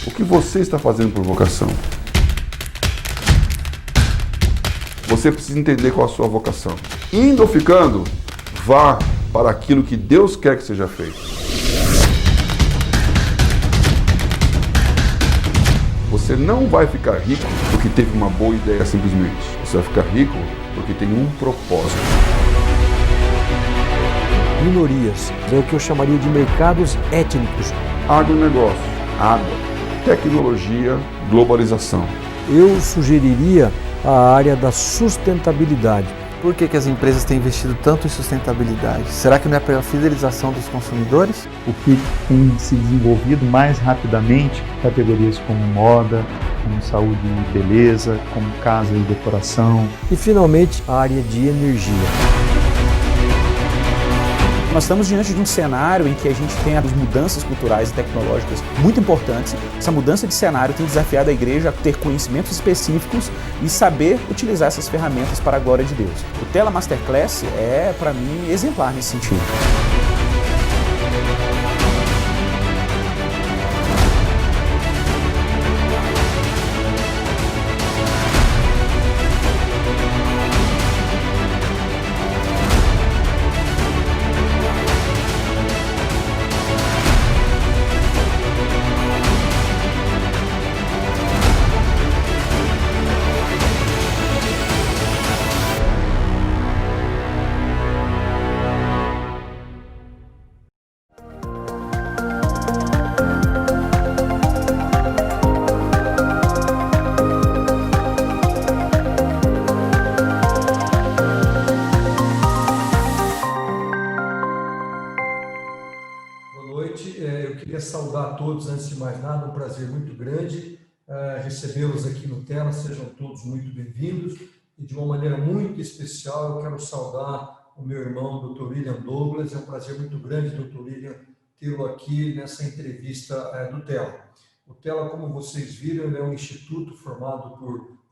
O que você está fazendo por vocação? Você precisa entender qual a sua vocação. Indo ou ficando, vá para aquilo que Deus quer que seja feito. Você não vai ficar rico porque teve uma boa ideia simplesmente. Você vai ficar rico porque tem um propósito. Minorias, é o que eu chamaria de mercados étnicos. Agronegócio, água, tecnologia, globalização. Eu sugeriria a área da sustentabilidade. Por que as empresas têm investido tanto em sustentabilidade? Será que não é pela fidelização dos consumidores? O que tem se desenvolvido mais rapidamente, categorias como moda, como saúde e beleza, como casa e decoração. E, finalmente, a área de energia. Nós estamos diante de um cenário em que a gente tem as mudanças culturais e tecnológicas muito importantes. Essa mudança de cenário tem desafiado a igreja a ter conhecimentos específicos e saber utilizar essas ferramentas para a glória de Deus. O Tela Masterclass é, para mim, exemplar nesse sentido. Eu queria saudar a todos, antes de mais nada, um prazer muito grande recebê-los aqui no Tela, sejam todos muito bem-vindos, e de uma maneira muito especial eu quero saudar o meu irmão, Dr. William Douglas. É um prazer muito grande, Dr. William, tê-lo aqui nessa entrevista do Tela. O Tela, como vocês viram, é um instituto formado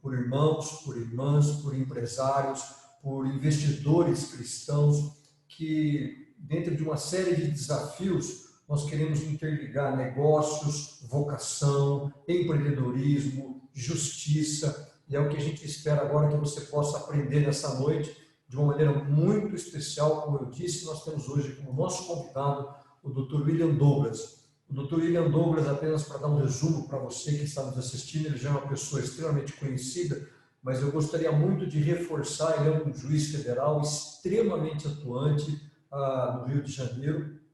por irmãos, por irmãs, por empresários, por investidores cristãos que, dentro de uma série de desafios, nós queremos interligar negócios, vocação, empreendedorismo, justiça, e é o que a gente espera agora que você possa aprender nessa noite de uma maneira muito especial. Como eu disse, nós temos hoje como nosso convidado o Dr. William Douglas. O Dr. William Douglas, apenas para dar um resumo para você que está nos assistindo, ele já é uma pessoa extremamente conhecida, mas eu gostaria muito de reforçar. Ele é um juiz federal extremamente atuante no Rio de Janeiro.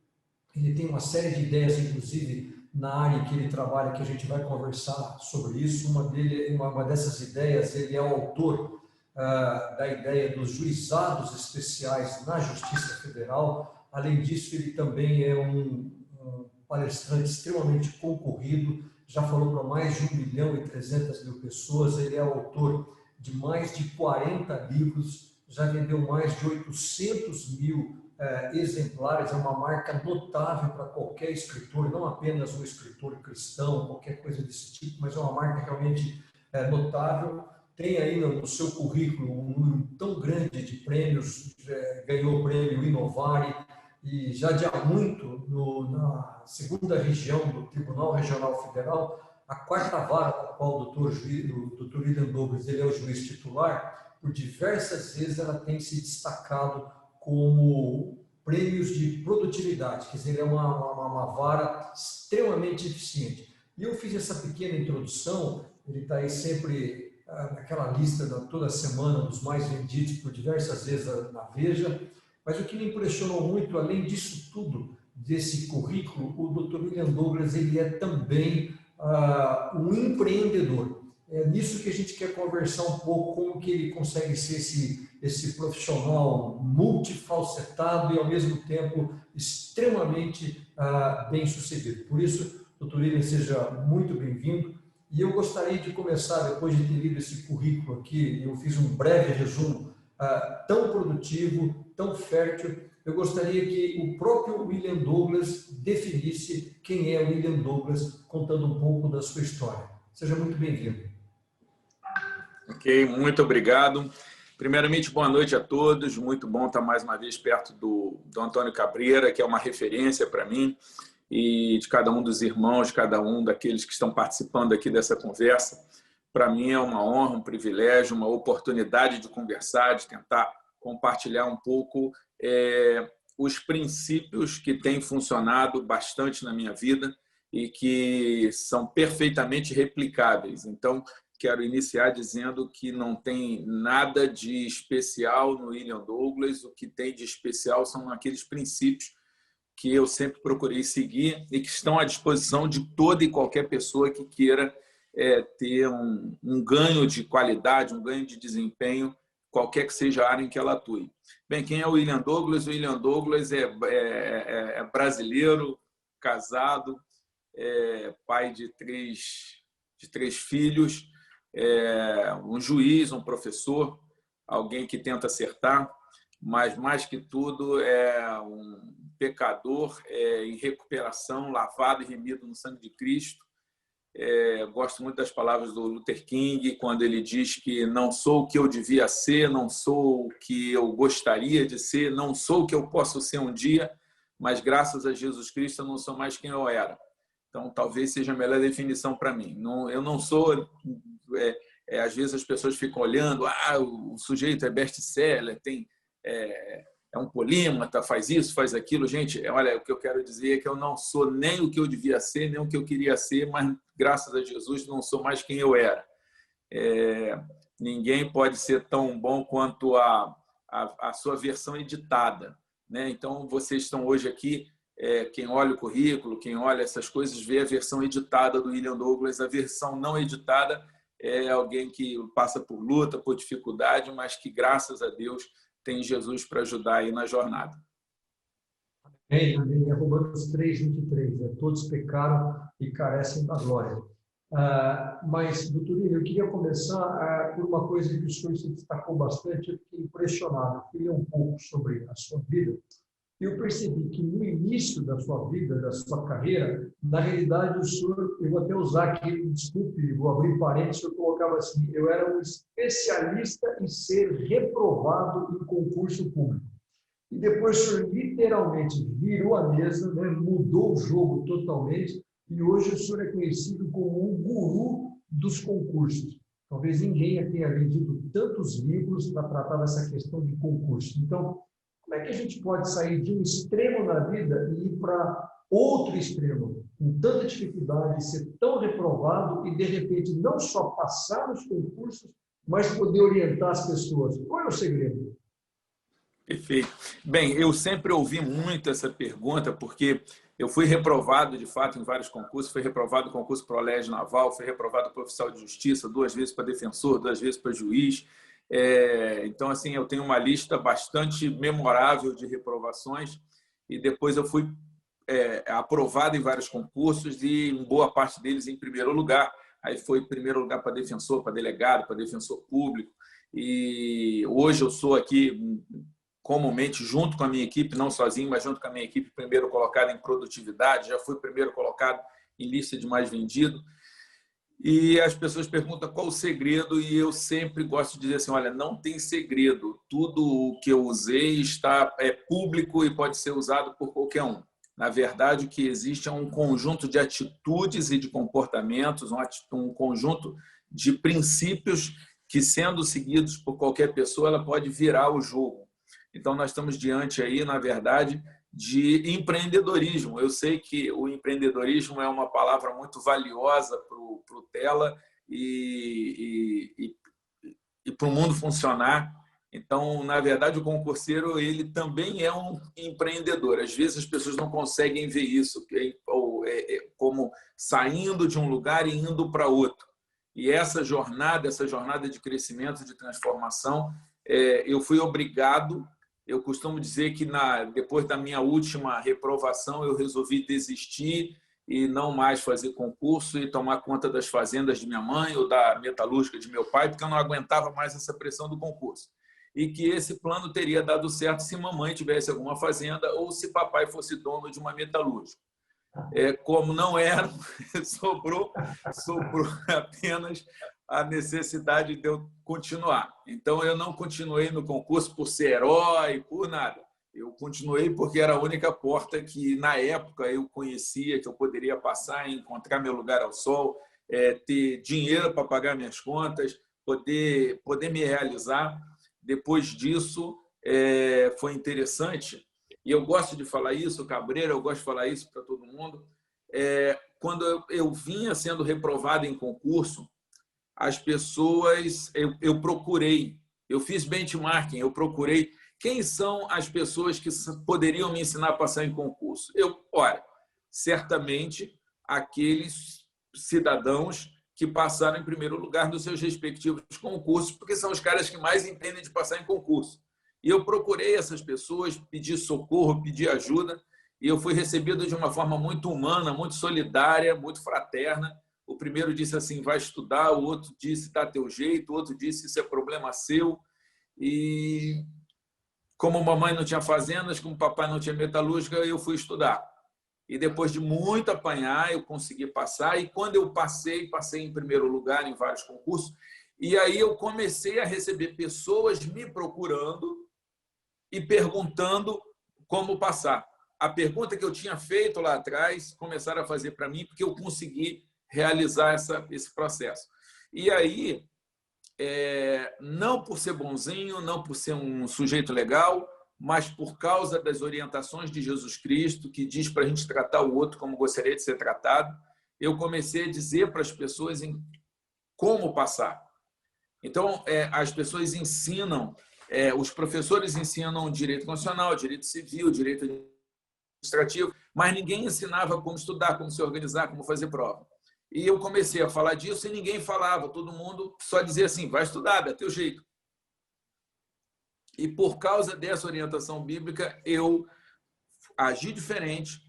Ele tem uma série de ideias, inclusive, na área que ele trabalha, que a gente vai conversar sobre isso. Uma dessas ideias, ele é o autor da ideia dos juizados especiais na Justiça Federal. Além disso, ele também é um palestrante extremamente concorrido, já falou para mais de 1.300.000 pessoas. Ele é autor de mais de 40 livros, já vendeu mais de 800.000 exemplares. É uma marca notável para qualquer escritor, não apenas um escritor cristão, qualquer coisa desse tipo, mas é uma marca realmente notável. Tem aí no seu currículo um número tão grande de prêmios, ganhou o prêmio Inovare, e já de há muito, na segunda região do Tribunal Regional Federal, a quarta vara da qual o Dr. William Douglas ele é o juiz titular, por diversas vezes ela tem se destacado como prêmios de produtividade, quer dizer, é uma vara extremamente eficiente. E eu fiz essa pequena introdução. Ele está aí sempre naquela lista toda semana dos mais vendidos por diversas vezes na Veja, mas o que me impressionou muito, além disso tudo, desse currículo, o Dr. William Douglas ele é também um empreendedor. É nisso que a gente quer conversar um pouco, como que ele consegue ser esse profissional multifacetado e, ao mesmo tempo, extremamente bem-sucedido. Por isso, Dr. William, seja muito bem-vindo. E eu gostaria de começar, depois de ter lido esse currículo aqui, eu fiz um breve resumo tão produtivo, tão fértil. Eu gostaria que o próprio William Douglas definisse quem é o William Douglas, contando um pouco da sua história. Seja muito bem-vindo. Ok, muito obrigado. Primeiramente, boa noite a todos. Muito bom estar mais uma vez perto do Antônio Cabreira, que é uma referência para mim. e de cada um dos irmãos, de cada um daqueles que estão participando aqui dessa conversa. Para mim é uma honra, um privilégio, uma oportunidade de conversar, de tentar compartilhar um pouco os princípios que têm funcionado bastante na minha vida e que são perfeitamente replicáveis. Então, quero iniciar dizendo que não tem nada de especial no William Douglas, o que tem de especial são aqueles princípios que eu sempre procurei seguir e que estão à disposição de toda e qualquer pessoa que queira ter um ganho de qualidade, um ganho de desempenho, qualquer que seja a área em que ela atue. Bem, quem é o William Douglas? O William Douglas é brasileiro, casado, pai de três filhos, um juiz, um professor, alguém que tenta acertar, mas, mais que tudo, é um pecador em recuperação, lavado e remido no sangue de Cristo. Gosto muito das palavras do Luther King, quando ele diz que não sou o que eu devia ser, não sou o que eu gostaria de ser, não sou o que eu posso ser um dia, mas graças a Jesus Cristo eu não sou mais quem eu era. Então, talvez seja a melhor definição para mim. Eu não sou... às vezes as pessoas ficam olhando, o sujeito é best-seller, é um polímata, faz isso, faz aquilo. Gente, olha, o que eu quero dizer é que eu não sou nem o que eu devia ser, nem o que eu queria ser, mas graças a Jesus não sou mais quem eu era. Ninguém pode ser tão bom quanto a sua versão editada, né? Então, vocês estão hoje aqui, quem olha o currículo, quem olha essas coisas, vê a versão editada do William Douglas. A versão não editada é alguém que passa por luta, por dificuldade, mas que, graças a Deus, tem Jesus para ajudar aí na jornada. Amém. É Romanos 3:23. Todos pecaram e carecem da glória. Mas, doutor William, eu queria começar por uma coisa que o senhor se destacou bastante. Eu fiquei impressionado. Eu queria um pouco sobre a sua vida. Eu percebi que no início da sua vida, da sua carreira, na realidade o senhor, eu vou até usar aqui, desculpe, vou abrir parênteses, o senhor colocava assim, eu era um especialista em ser reprovado em concurso público. E depois o senhor literalmente virou a mesa, né, mudou o jogo totalmente, e hoje o senhor é conhecido como um guru dos concursos. Talvez ninguém tenha lido tantos livros para tratar dessa questão de concurso. Então, como é que a gente pode sair de um extremo na vida e ir para outro extremo, com tanta dificuldade, ser tão reprovado e, de repente, não só passar nos concursos, mas poder orientar as pessoas? Qual é o segredo? Perfeito. Bem, eu sempre ouvi muito essa pergunta, porque eu fui reprovado, de fato, em vários concursos. Fui reprovado no concurso para o Colégio Naval, fui reprovado para oficial de justiça, 2 vezes para defensor, 2 vezes para juiz. Então, assim, eu tenho uma lista bastante memorável de reprovações e depois eu fui aprovado em vários concursos e em boa parte deles em primeiro lugar. Aí foi primeiro lugar para defensor, para delegado, para defensor público. E hoje eu sou aqui comumente junto com a minha equipe, não sozinho, mas junto com a minha equipe, primeiro colocado em produtividade, já fui primeiro colocado em lista de mais vendido. E as pessoas perguntam qual o segredo, e eu sempre gosto de dizer assim, olha, não tem segredo, tudo o que eu usei é público e pode ser usado por qualquer um. Na verdade, o que existe é um conjunto de atitudes e de comportamentos, um conjunto de princípios que, sendo seguidos por qualquer pessoa, ela pode virar o jogo. Então, nós estamos diante aí, na verdade, de empreendedorismo. Eu sei que o empreendedorismo é uma palavra muito valiosa para o Tela e para o mundo funcionar. Então, na verdade, o concurseiro ele também é um empreendedor. Às vezes as pessoas não conseguem ver isso, como saindo de um lugar e indo para outro. E essa jornada de crescimento, de transformação, eu fui obrigado. Eu costumo dizer que depois da minha última reprovação, eu resolvi desistir e não mais fazer concurso e tomar conta das fazendas de minha mãe ou da metalúrgica de meu pai, porque eu não aguentava mais essa pressão do concurso. E que esse plano teria dado certo se mamãe tivesse alguma fazenda ou se papai fosse dono de uma metalúrgica. Como não era, sobrou apenas a necessidade de eu continuar. Então, eu não continuei no concurso por ser herói, por nada. Eu continuei porque era a única porta que, na época, eu conhecia, que eu poderia passar e encontrar meu lugar ao sol, ter dinheiro para pagar minhas contas, poder me realizar. Depois disso, foi interessante, e eu gosto de falar isso, Cabreira, eu gosto de falar isso para todo mundo. Quando eu vinha sendo reprovado em concurso, as pessoas, eu procurei, eu fiz benchmarking, eu procurei quem são as pessoas que poderiam me ensinar a passar em concurso. Olha, certamente aqueles cidadãos que passaram em primeiro lugar nos seus respectivos concursos, porque são os caras que mais entendem de passar em concurso. E eu procurei essas pessoas, pedi socorro, pedi ajuda, e eu fui recebido de uma forma muito humana, muito solidária, muito fraterna. O primeiro disse assim, vai estudar, o outro disse, dá teu jeito, o outro disse, isso é problema seu. E como mamãe não tinha fazendas, como papai não tinha metalúrgica, eu fui estudar. E depois de muito apanhar, eu consegui passar. E quando eu passei em primeiro lugar em vários concursos. E aí eu comecei a receber pessoas me procurando e perguntando como passar. A pergunta que eu tinha feito lá atrás, começaram a fazer para mim, porque eu consegui realizar esse processo. E aí, não por ser bonzinho, não por ser um sujeito legal, mas por causa das orientações de Jesus Cristo, que diz para a gente tratar o outro como gostaria de ser tratado, eu comecei a dizer para as pessoas como passar. Então, as pessoas ensinam, os professores ensinam direito constitucional, direito civil, direito administrativo, mas ninguém ensinava como estudar, como se organizar, como fazer prova. E eu comecei a falar disso e ninguém falava, todo mundo só dizia assim, vai estudar, dá teu jeito. E por causa dessa orientação bíblica, eu agi diferente.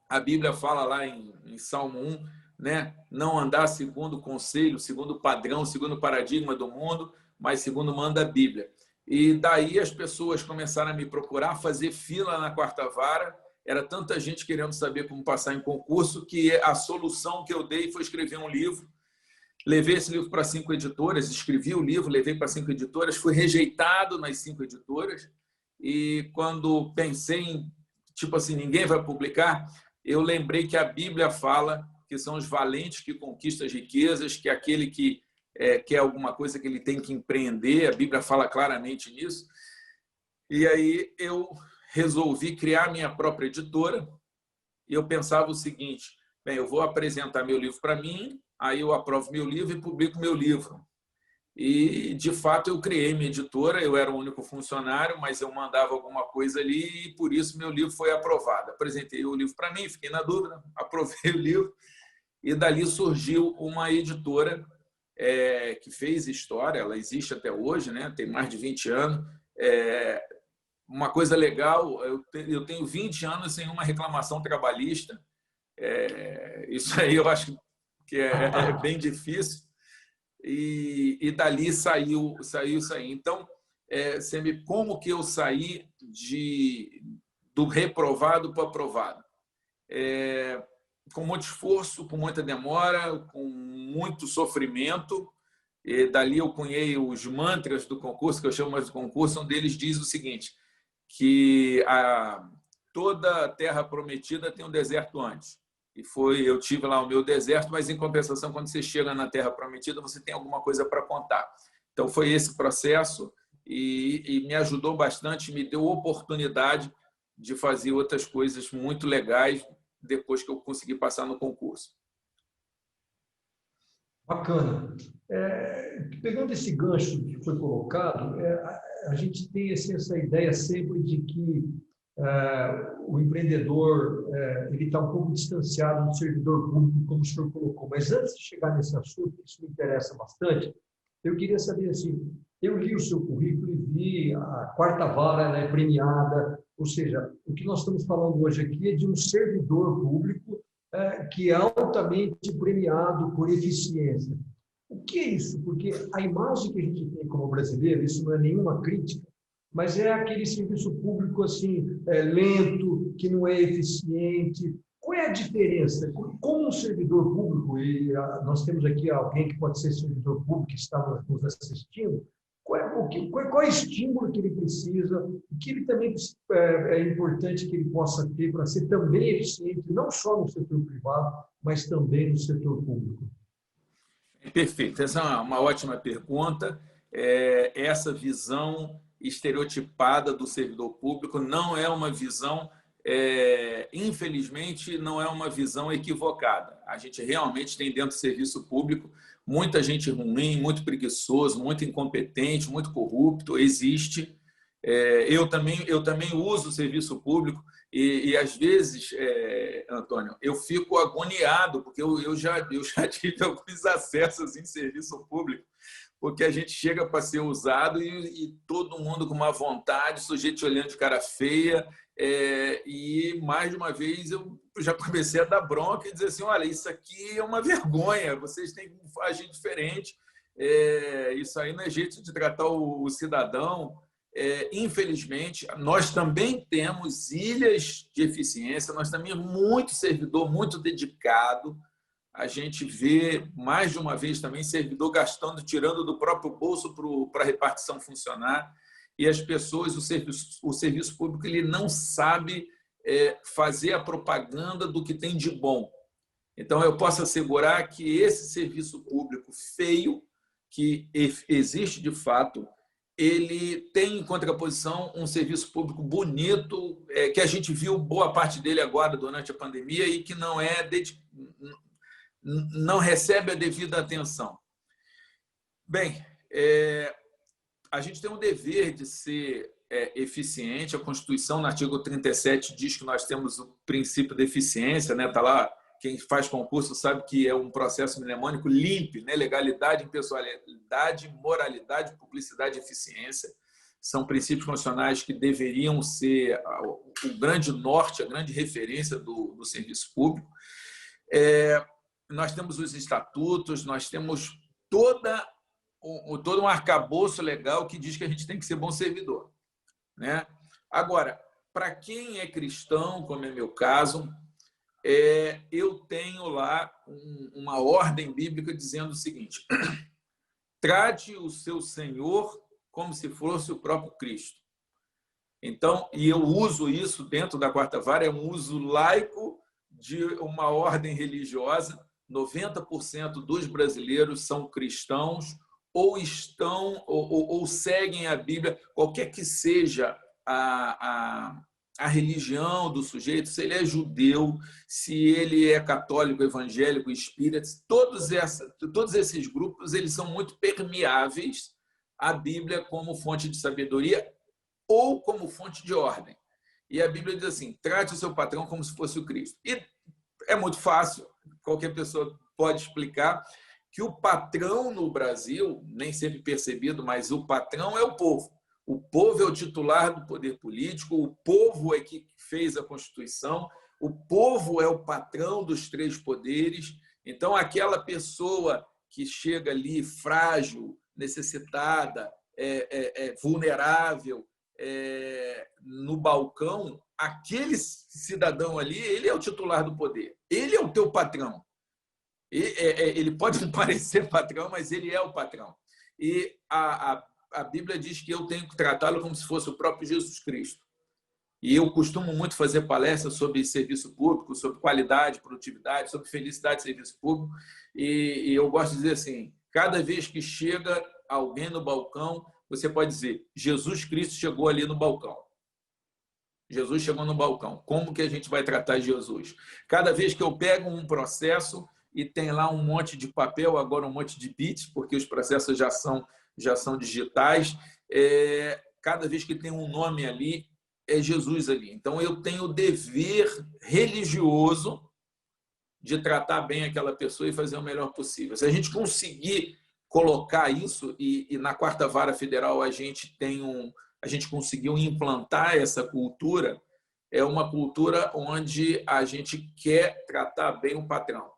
A Bíblia fala lá em Salmo 1, né? Não andar segundo o conselho, segundo o padrão, segundo o paradigma do mundo, mas segundo manda a Bíblia. E daí as pessoas começaram a me procurar, fazer fila na quarta vara. Era tanta gente querendo saber como passar em concurso que a solução que eu dei foi escrever um livro. Levei esse livro para 5 editoras, escrevi o livro, levei para 5 editoras, fui rejeitado nas 5 editoras. E quando pensei em, tipo assim, ninguém vai publicar, eu lembrei que a Bíblia fala que são os valentes que conquistam as riquezas, que aquele que quer alguma coisa que ele tem que empreender, a Bíblia fala claramente nisso. E aí eu resolvi criar minha própria editora e eu pensava o seguinte, bem, eu vou apresentar meu livro para mim, aí eu aprovo meu livro e publico meu livro. E, de fato, eu criei minha editora, eu era o único funcionário, mas eu mandava alguma coisa ali e, por isso, meu livro foi aprovado. Apresentei o livro para mim, fiquei na dúvida, aprovei o livro e dali surgiu uma editora que fez história, ela existe até hoje, né? Tem mais de 20 anos. Uma coisa legal, eu tenho 20 anos sem uma reclamação trabalhista. Isso aí eu acho que é bem difícil. E dali saiu isso aí. Então, como que eu saí do reprovado para o aprovado? Com muito esforço, com muita demora, com muito sofrimento. E dali eu cunhei os mantras do concurso, que eu chamo mais de concurso. Um deles diz o seguinte, que toda terra prometida tem um deserto antes. E eu tive lá o meu deserto, mas em compensação, quando você chega na terra prometida, você tem alguma coisa para contar. Então foi esse processo e me ajudou bastante, me deu oportunidade de fazer outras coisas muito legais depois que eu consegui passar no concurso. Bacana. Pegando esse gancho que foi colocado, a gente tem essa ideia sempre de que o empreendedor ele está um pouco distanciado do servidor público, como o senhor colocou. Mas antes de chegar nesse assunto, isso me interessa bastante, eu queria saber assim, eu li o seu currículo e vi a quarta vara, ela é premiada, ou seja, o que nós estamos falando hoje aqui é de um servidor público que é altamente premiado por eficiência. O que é isso? Porque a imagem que a gente tem como brasileiro, isso não é nenhuma crítica, mas é aquele serviço público assim, lento, que não é eficiente. Qual é a diferença? Como um servidor público, e nós temos aqui alguém que pode ser servidor público que está nos assistindo, qual é o estímulo que ele precisa, o que ele também é importante que ele possa ter para ser também eficiente, não só no setor privado, mas também no setor público? Perfeito, essa é uma ótima pergunta. Essa visão estereotipada do servidor público não é uma visão, infelizmente, não é uma visão equivocada. A gente realmente tem dentro do serviço público muita gente ruim, muito preguiçoso, muito incompetente, muito corrupto, existe. Eu também uso o serviço público e às vezes, Antônio, eu fico agoniado, porque eu já tive alguns acessos em serviço público, porque a gente chega para ser usado e todo mundo com uma vontade, sujeito olhando de cara feia, e mais de uma vez eu já comecei a dar bronca e dizer assim, olha, isso aqui é uma vergonha, vocês têm que agir diferente, isso aí não é jeito de tratar o cidadão. Infelizmente, nós também temos ilhas de eficiência, nós também temos muito servidor, muito dedicado. A gente vê mais de uma vez também servidor gastando, tirando do próprio bolso para a repartição funcionar. E as pessoas, o serviço público, ele não sabe fazer a propaganda do que tem de bom. Então, eu posso assegurar que esse serviço público feio, que existe de fato, ele tem em contraposição um serviço público bonito, que a gente viu boa parte dele agora durante a pandemia e que não recebe a devida atenção. Bem, a gente tem um dever de ser eficiente. A Constituição, no artigo 37, diz que nós temos o princípio da eficiência, né? Tá lá, quem faz concurso sabe que é um processo mnemônico LIMP, né? Legalidade, impessoalidade, moralidade, publicidade e eficiência. São princípios constitucionais que deveriam ser o grande norte, a grande referência do serviço público. Nós temos os estatutos, nós temos todo um arcabouço legal que diz que a gente tem que ser bom servidor, né? Agora, para quem é cristão, como é meu caso, eu tenho lá uma ordem bíblica dizendo o seguinte: trate o seu Senhor como se fosse o próprio Cristo. Então, e eu uso isso dentro da quarta vara, é um uso laico de uma ordem religiosa. 90% dos brasileiros são cristãos ou seguem a Bíblia, qualquer que seja a religião do sujeito, se ele é judeu, se ele é católico, evangélico, espírita, todos esses grupos eles são muito permeáveis à Bíblia como fonte de sabedoria ou como fonte de ordem. E a Bíblia diz assim: trate o seu patrão como se fosse o Cristo. E é muito fácil, qualquer pessoa pode explicar que o patrão no Brasil, nem sempre percebido, mas o patrão é o povo. O povo é o titular do poder político, o povo é que fez a Constituição, o povo é o patrão dos três poderes. Então, aquela pessoa que chega ali frágil, necessitada, vulnerável, no balcão, aquele cidadão ali, ele é o titular do poder. Ele é o teu patrão. Ele pode não parecer patrão, mas ele é o patrão. E a Bíblia diz que eu tenho que tratá-lo como se fosse o próprio Jesus Cristo. E eu costumo muito fazer palestras sobre serviço público, sobre qualidade, produtividade, sobre felicidade de serviço público. E eu gosto de dizer assim: cada vez que chega alguém no balcão, você pode dizer: Jesus Cristo chegou ali no balcão. Jesus chegou no balcão. Como que a gente vai tratar Jesus? Cada vez que eu pego um processo e tem lá um monte de papel, agora um monte de bits, porque os processos já são digitais, cada vez que tem um nome ali, é Jesus ali. Então, eu tenho o dever religioso de tratar bem aquela pessoa e fazer o melhor possível. Se a gente conseguir colocar isso, e na quarta vara federal a gente conseguiu implantar essa cultura, é uma cultura onde a gente quer tratar bem o patrão.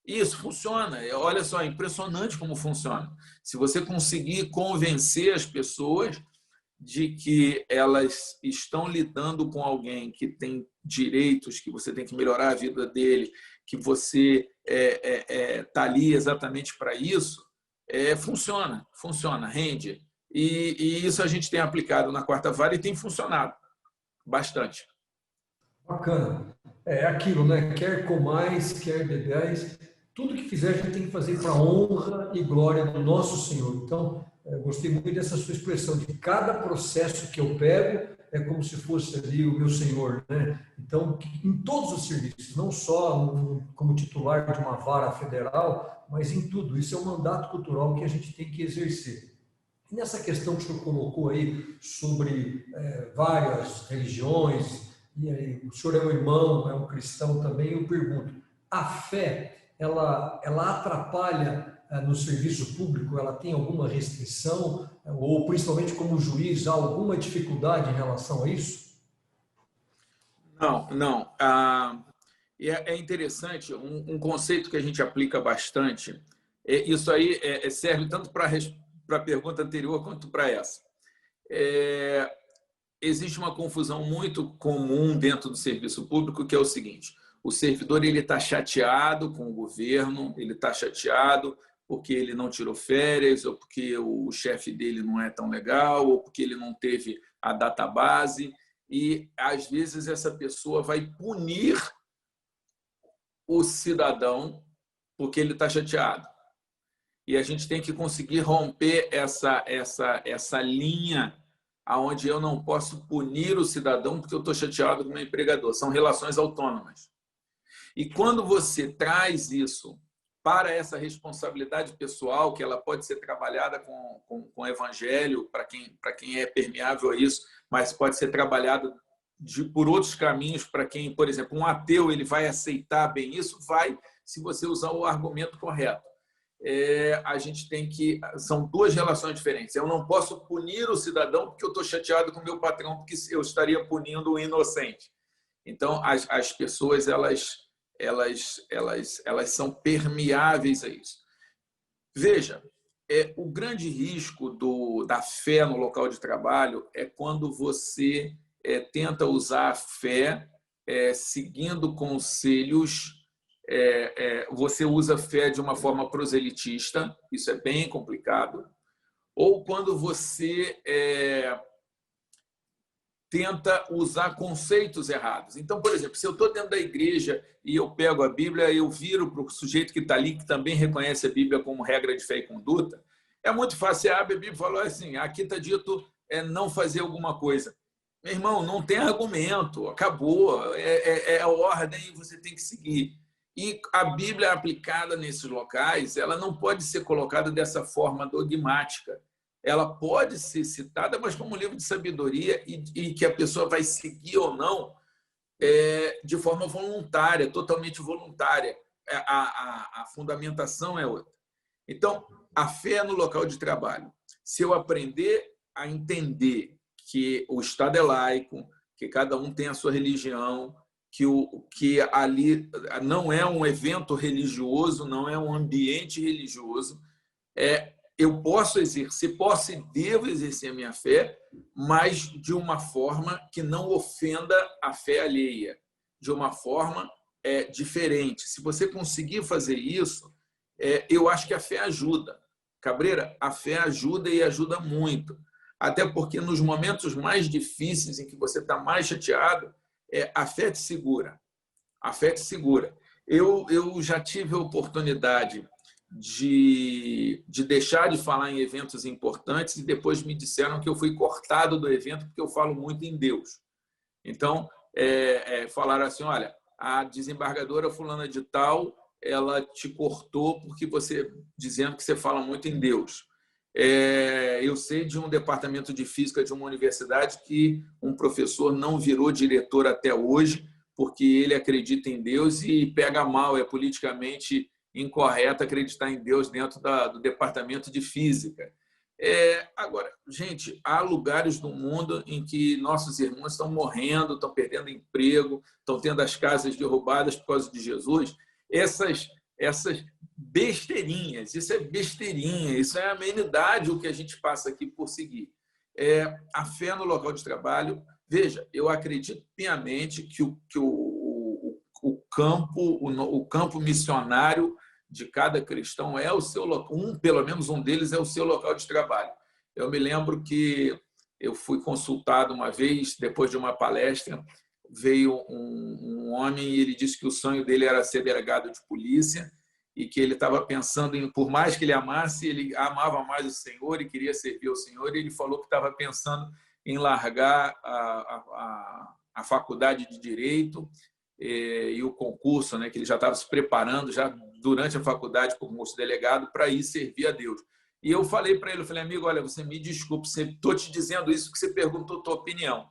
E isso funciona. Olha só, é impressionante como funciona. Se você conseguir convencer as pessoas de que elas estão lidando com alguém que tem direitos, que você tem que melhorar a vida dele, que você está ali exatamente para isso, funciona, rende. E isso a gente tem aplicado na Quarta Vara e tem funcionado bastante. Bacana. É aquilo, né? Quer comais, quer bebais, tudo que fizer a gente tem que fazer para a honra e glória do nosso Senhor. Então, eu gostei muito dessa sua expressão, de cada processo que eu pego é como se fosse ali o meu Senhor, né? Então, em todos os serviços, não só como titular de uma vara federal, mas em tudo. Isso é um mandato cultural que a gente tem que exercer. E nessa questão que o senhor colocou aí sobre várias religiões, e aí o senhor é um irmão, é um cristão também, eu pergunto, a fé, ela atrapalha no serviço público, ela tem alguma restrição, ou principalmente como juiz, há alguma dificuldade em relação a isso? Não. É interessante, um conceito que a gente aplica bastante, isso aí serve tanto para a pergunta anterior quanto para essa. Existe uma confusão muito comum dentro do serviço público, que é o seguinte: o servidor está chateado com o governo, ele está chateado porque ele não tirou férias, ou porque o chefe dele não é tão legal, ou porque ele não teve a database, e às vezes essa pessoa vai punir o cidadão porque ele está chateado. E a gente tem que conseguir romper essa linha onde eu não posso punir o cidadão porque eu estou chateado com o meu empregador. São relações autônomas. E quando você traz isso para essa responsabilidade pessoal, que ela pode ser trabalhada com o evangelho, para quem é permeável a isso, mas pode ser trabalhada por outros caminhos para quem, por exemplo, um ateu, ele vai aceitar bem isso? Vai, se você usar o argumento correto. A gente tem que... São duas relações diferentes. Eu não posso punir o cidadão porque eu estou chateado com o meu patrão, porque eu estaria punindo o inocente. Então, as pessoas, elas são permeáveis a isso. Veja, o grande risco da fé no local de trabalho é quando você tenta usar a fé seguindo conselhos. Você usa a fé de uma forma proselitista, isso é bem complicado, ou quando você tenta usar conceitos errados. Então, por exemplo, se eu estou dentro da igreja e eu pego a Bíblia, eu viro para o sujeito que está ali, que também reconhece a Bíblia como regra de fé e conduta, é muito fácil. Você abre a Bíblia e fala assim, aqui está dito não fazer alguma coisa. Meu irmão, não tem argumento, acabou, é a ordem e você tem que seguir. E a Bíblia aplicada nesses locais, ela não pode ser colocada dessa forma dogmática. Ela pode ser citada, mas como um livro de sabedoria e que a pessoa vai seguir ou não de forma voluntária, totalmente voluntária. A fundamentação é outra. Então, a fé no local de trabalho. Se eu aprender a entender que o Estado é laico, que cada um tem a sua religião, que ali não é um evento religioso, não é um ambiente religioso, eu posso exercer, posso e devo exercer a minha fé, mas de uma forma que não ofenda a fé alheia, de uma forma diferente. Se você conseguir fazer isso, eu acho que a fé ajuda. Cabreira, a fé ajuda e ajuda muito. Até porque nos momentos mais difíceis, em que você está mais chateado, a fé te segura. A fé te segura. Eu já tive a oportunidade de deixar de falar em eventos importantes e depois me disseram que eu fui cortado do evento porque eu falo muito em Deus. Então, falaram assim, olha, a desembargadora fulana de tal, ela te cortou porque você, dizendo que você fala muito em Deus. Eu sei de um departamento de física de uma universidade que um professor não virou diretor até hoje porque ele acredita em Deus e pega mal, é politicamente incorreto acreditar em Deus dentro do departamento de física. Agora, gente, há lugares do mundo em que nossos irmãos estão morrendo, estão perdendo emprego, estão tendo as casas derrubadas por causa de Jesus. Essas besteirinhas, isso é besteirinha, isso é amenidade o que a gente passa aqui por seguir. A fé no local de trabalho. Veja, eu acredito piamente que o campo missionário de cada cristão é o seu local, pelo menos um deles é o seu local de trabalho. Eu me lembro que eu fui consultado uma vez, depois de uma palestra, veio um homem e ele disse que o sonho dele era ser delegado de polícia e que ele estava pensando em, por mais que ele amasse, ele amava mais o Senhor e queria servir ao Senhor, e ele falou que estava pensando em largar a faculdade de Direito e o concurso, né, que ele já estava se preparando já durante a faculdade como concurso de delegado para ir servir a Deus. E eu falei para ele, eu falei, amigo, olha, você me desculpe, estou te dizendo isso porque você perguntou a tua opinião.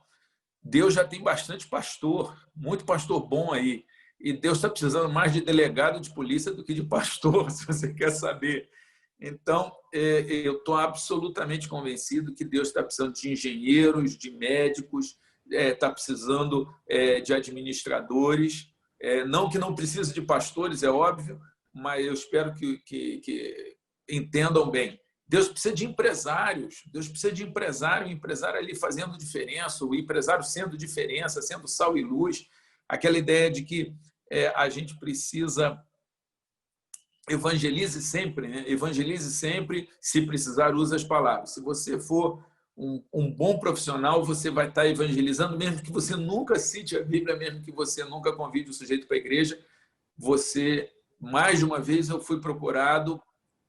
Deus já tem bastante pastor, muito pastor bom aí. E Deus está precisando mais de delegado de polícia do que de pastor, se você quer saber. Então, eu estou absolutamente convencido que Deus está precisando de engenheiros, de médicos, está precisando de administradores. Não que não precise de pastores, é óbvio, mas eu espero que entendam bem. Deus precisa de empresários, Deus precisa de empresário, o empresário ali fazendo diferença, o empresário sendo diferença, sendo sal e luz. Aquela ideia de que a gente precisa evangelize sempre, né? Evangelize sempre, se precisar, use as palavras. Se você for um bom profissional, você vai estar evangelizando, mesmo que você nunca cite a Bíblia, mesmo que você nunca convide o sujeito para a igreja. Você, mais de uma vez, eu fui procurado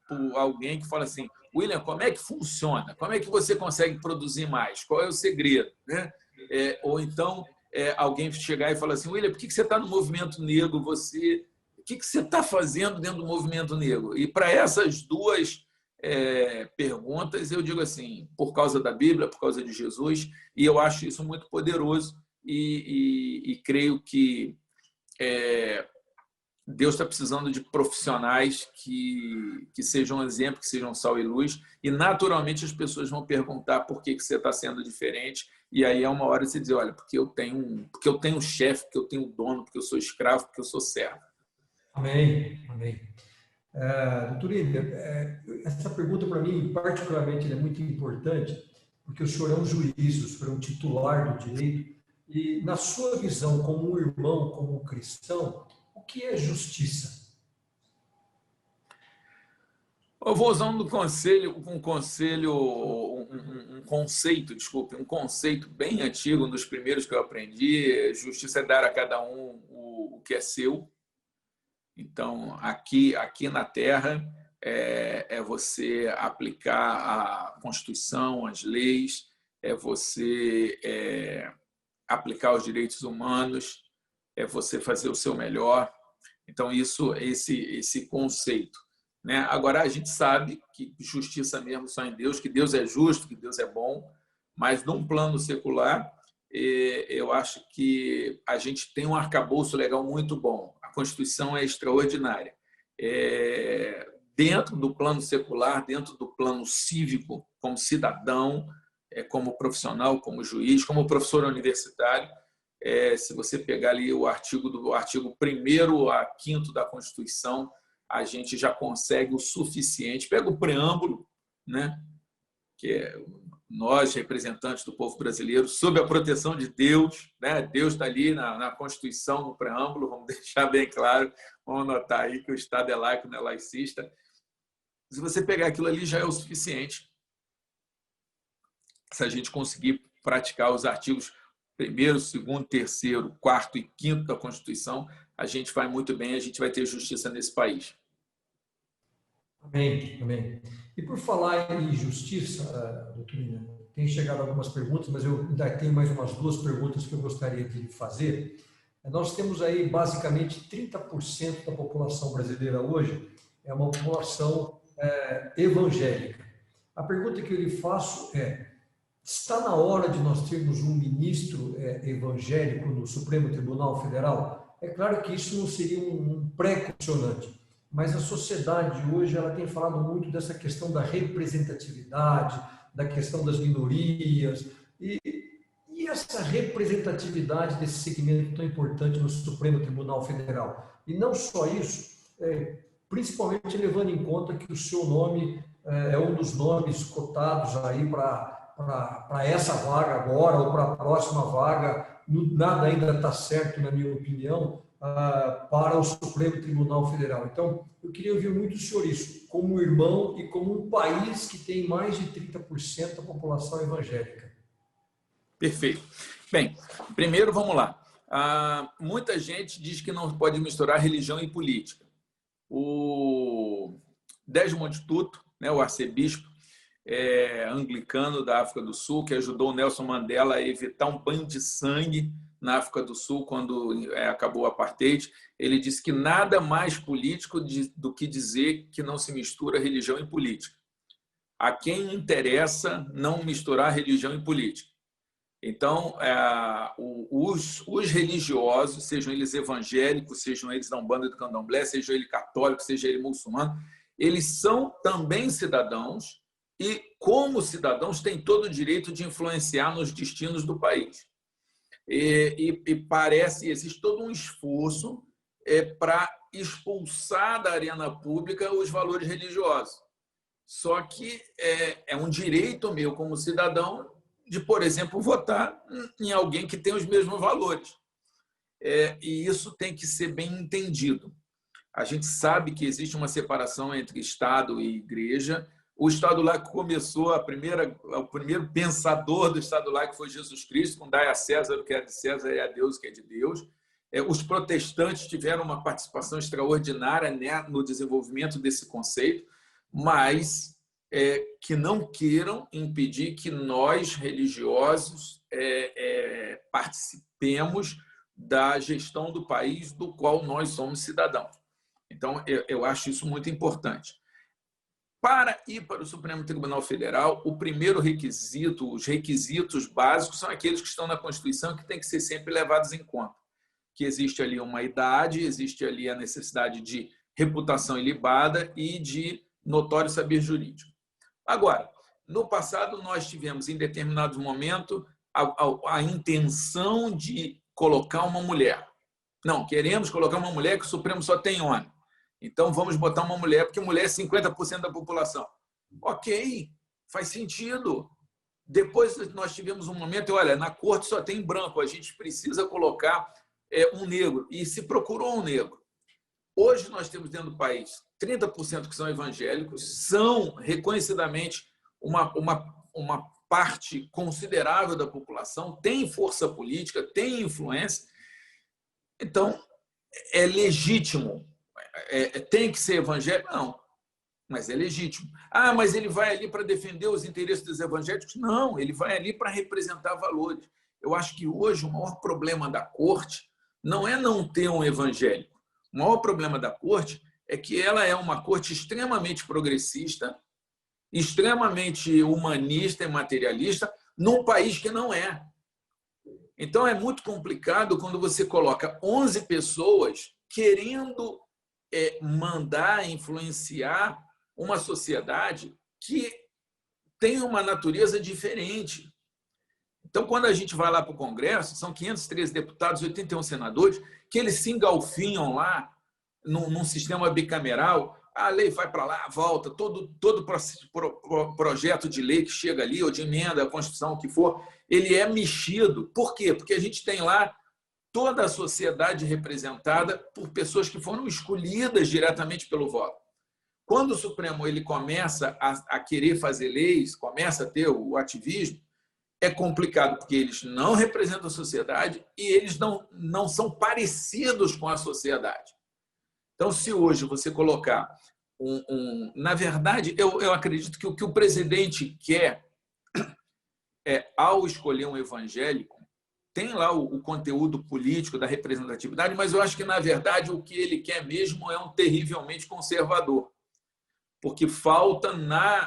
por alguém que fala assim, William, como é que funciona? Como é que você consegue produzir mais? Qual é o segredo? Né? Ou então, alguém chegar e falar assim, William, por que você está no movimento negro? O que você está fazendo dentro do movimento negro? E para essas duas perguntas, eu digo assim, por causa da Bíblia, por causa de Jesus, e eu acho isso muito poderoso e creio que Deus está precisando de profissionais que sejam exemplo, que sejam sal e luz, e naturalmente as pessoas vão perguntar por que você está sendo diferente, e aí é uma hora de você dizer, olha, porque eu tenho um chefe, porque eu tenho um dono, porque eu sou escravo, porque eu sou servo. Amém, amém. Doutor William, essa pergunta para mim, particularmente, é muito importante, porque o senhor é um juiz, o senhor é um titular do direito, e na sua visão, como um irmão, como um cristão, o que é justiça? Eu vou usar um conceito bem antigo, um dos primeiros que eu aprendi. Justiça é dar a cada um o que é seu. Então, aqui na Terra, é você aplicar a Constituição, as leis, é você aplicar os direitos humanos, é você fazer o seu melhor. Então, esse conceito. Né? Agora, a gente sabe que justiça mesmo só em Deus, que Deus é justo, que Deus é bom, mas num plano secular, eu acho que a gente tem um arcabouço legal muito bom. A Constituição é extraordinária. Dentro do plano secular, dentro do plano cívico, como cidadão, como profissional, como juiz, como professor universitário, se você pegar ali o artigo 1º a 5º da Constituição, a gente já consegue o suficiente. Pega o preâmbulo, né? Que é nós, representantes do povo brasileiro, sob a proteção de Deus, né? Deus está ali na Constituição, no preâmbulo, vamos deixar bem claro, vamos anotar aí que o Estado é laico, não é laicista. Se você pegar aquilo ali, já é o suficiente. Se a gente conseguir praticar os artigos 1º, 2º, 3º, 4º e 5º da Constituição, a gente vai muito bem, a gente vai ter justiça nesse país. Amém, amém. E por falar em justiça, doutor William, tem chegado algumas perguntas, mas eu ainda tenho mais umas 2 perguntas que eu gostaria de fazer. Nós temos aí basicamente 30% da população brasileira hoje é uma população evangélica. A pergunta que eu lhe faço está na hora de nós termos um ministro evangélico no Supremo Tribunal Federal? É claro que isso não seria um pré-condicionante, mas a sociedade hoje ela tem falado muito dessa questão da representatividade, da questão das minorias, e essa representatividade desse segmento tão importante no Supremo Tribunal Federal. E não só isso, principalmente levando em conta que o seu nome é um dos nomes cotados aí para essa vaga agora ou para a próxima vaga. Nada ainda está certo, na minha opinião, para o Supremo Tribunal Federal. Então, eu queria ouvir muito do senhor isso, como irmão e como um país que tem mais de 30% da população evangélica. Perfeito. Bem, primeiro vamos lá. Muita gente diz que não pode misturar religião e política. O Desmond Tutu, né, o arcebispo anglicano da África do Sul, que ajudou o Nelson Mandela a evitar um banho de sangue na África do Sul quando acabou o apartheid, ele disse que nada mais político do que dizer que não se mistura religião e política. A quem interessa não misturar religião e política. Então, os religiosos, sejam eles evangélicos, sejam eles da Umbanda e do Candomblé, sejam eles católicos, sejam eles muçulmanos, eles são também cidadãos e, como cidadãos, têm todo o direito de influenciar nos destinos do país. E parece, existe todo um esforço para expulsar da arena pública os valores religiosos. Só que é um direito meu, como cidadão, de, por exemplo, votar em alguém que tem os mesmos valores. E isso tem que ser bem entendido. A gente sabe que existe uma separação entre Estado e Igreja. O Estado laico começou, o primeiro pensador do Estado laico foi Jesus Cristo, com dai a César o que é de César e a Deus o que é de Deus. Os protestantes tiveram uma participação extraordinária, né, no desenvolvimento desse conceito, mas que não queiram impedir que nós, religiosos, participemos da gestão do país do qual nós somos cidadãos. Então, eu acho isso muito importante. Para ir para o Supremo Tribunal Federal, o primeiro requisito, os requisitos básicos são aqueles que estão na Constituição que têm que ser sempre levados em conta. Que existe ali uma idade, existe ali a necessidade de reputação ilibada e de notório saber jurídico. Agora, no passado, nós tivemos, em determinado momento, a intenção de colocar uma mulher. Não, queremos colocar uma mulher que o Supremo só tem homem. Então, vamos botar uma mulher, porque mulher é 50% da população. Ok, faz sentido. Depois nós tivemos um momento, olha, na corte só tem branco, a gente precisa colocar um negro. E se procurou um negro. Hoje nós temos dentro do país 30% que são evangélicos, são reconhecidamente uma parte considerável da população, tem força política, tem influência. Então, é legítimo. Tem que ser evangélico? Não, mas é legítimo. Mas ele vai ali para defender os interesses dos evangélicos? Não, ele vai ali para representar valores. Eu acho que hoje o maior problema da corte não é não ter um evangélico. O maior problema da corte é que ela é uma corte extremamente progressista, extremamente humanista e materialista, num país que não é. Então, é muito complicado quando você coloca 11 pessoas querendo mandar, influenciar uma sociedade que tem uma natureza diferente. Então, quando a gente vai lá para o Congresso, são 513 deputados, 81 senadores, que eles se engalfinham lá num sistema bicameral, a lei vai para lá, volta, todo projeto de lei que chega ali, ou de emenda à Constituição, o que for, ele é mexido. Por quê? Porque a gente tem lá toda a sociedade representada por pessoas que foram escolhidas diretamente pelo voto. Quando o Supremo ele começa a querer fazer leis, começa a ter o ativismo, é complicado, porque eles não representam a sociedade e eles não são parecidos com a sociedade. Então, se hoje você colocar na verdade, eu acredito que o que o presidente quer ao escolher um evangélico, tem lá o conteúdo político da representatividade, mas eu acho que, na verdade, o que ele quer mesmo é um terrivelmente conservador, porque falta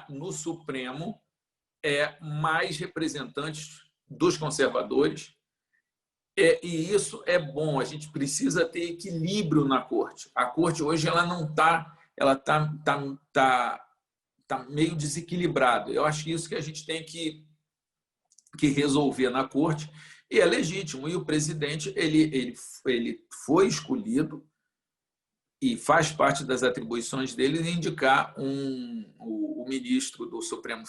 no Supremo mais representantes dos conservadores, e isso é bom. A gente precisa ter equilíbrio na corte. A corte hoje ela não está, ela tá meio desequilibrada. Eu acho que isso que a gente tem que resolver na corte, e é legítimo. E o presidente ele foi escolhido e faz parte das atribuições dele indicar o ministro do Supremo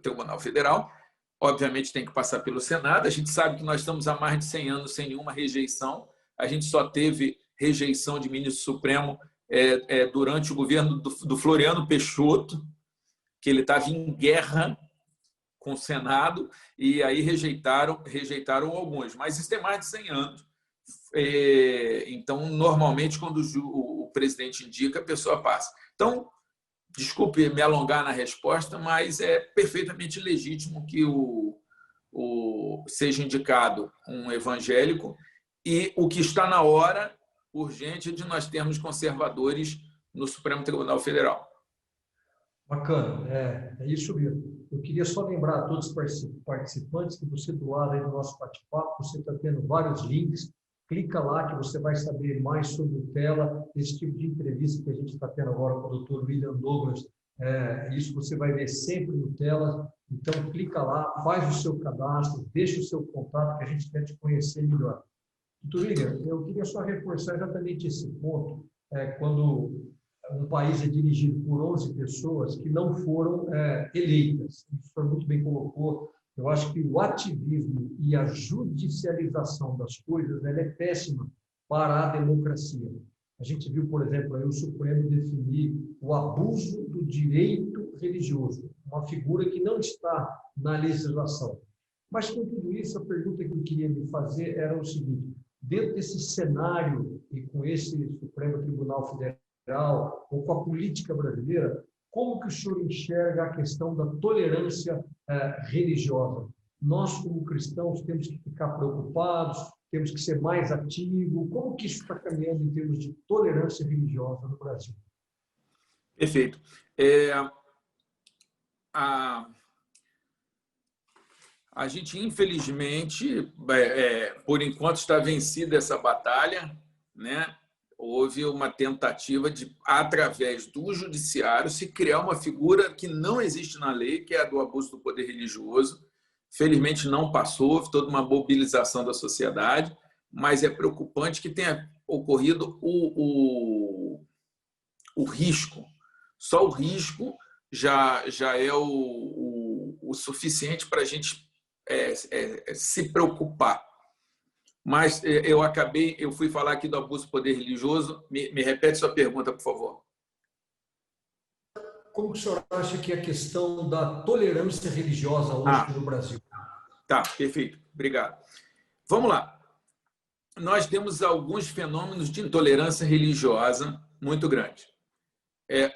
Tribunal Federal. Obviamente tem que passar pelo Senado. A gente sabe que nós estamos há mais de 100 anos sem nenhuma rejeição. A gente só teve rejeição de ministro supremo durante o governo do Floriano Peixoto, que ele estava em guerra com o Senado, e aí rejeitaram alguns. Mas isso tem mais de 100 anos. Então, normalmente, quando o presidente indica, a pessoa passa. Então, desculpe me alongar na resposta, mas é perfeitamente legítimo que seja indicado um evangélico, e o que está na hora, urgente, de nós termos conservadores no Supremo Tribunal Federal. Bacana, é isso mesmo. Eu queria só lembrar a todos os participantes que você, do lado aí do nosso bate-papo, você está tendo vários links. Clica lá que você vai saber mais sobre o Tela, esse tipo de entrevista que a gente está tendo agora com o Dr. William Douglas. Isso você vai ver sempre no Tela. Então, clica lá, faz o seu cadastro, deixa o seu contato, que a gente quer te conhecer melhor. Dr. William, eu queria só reforçar exatamente esse ponto, quando um país é dirigido por 11 pessoas que não foram eleitas. Isso foi muito bem colocou. Eu acho que o ativismo e a judicialização das coisas ela é péssima para a democracia. A gente viu, por exemplo, aí o Supremo definir o abuso do direito religioso, uma figura que não está na legislação. Mas, com tudo isso, a pergunta que eu queria me fazer era o seguinte: dentro desse cenário e com esse Supremo Tribunal Federal, ou com a política brasileira, como que o senhor enxerga a questão da tolerância religiosa? Nós, como cristãos, temos que ficar preocupados, temos que ser mais ativos. Como que isso está caminhando em termos de tolerância religiosa no Brasil? Perfeito. A gente, infelizmente, por enquanto está vencida essa batalha, né? Houve uma tentativa de, através do judiciário, se criar uma figura que não existe na lei, que é a do abuso do poder religioso. Felizmente não passou, houve toda uma mobilização da sociedade, mas é preocupante que tenha ocorrido o risco. Só o risco já é o suficiente para a gente se preocupar. Mas eu fui falar aqui do abuso do poder religioso. Me repete sua pergunta, por favor. Como que o senhor acha que é a questão da tolerância religiosa hoje no Brasil? Tá, perfeito. Obrigado. Vamos lá. Nós temos alguns fenômenos de intolerância religiosa muito grandes.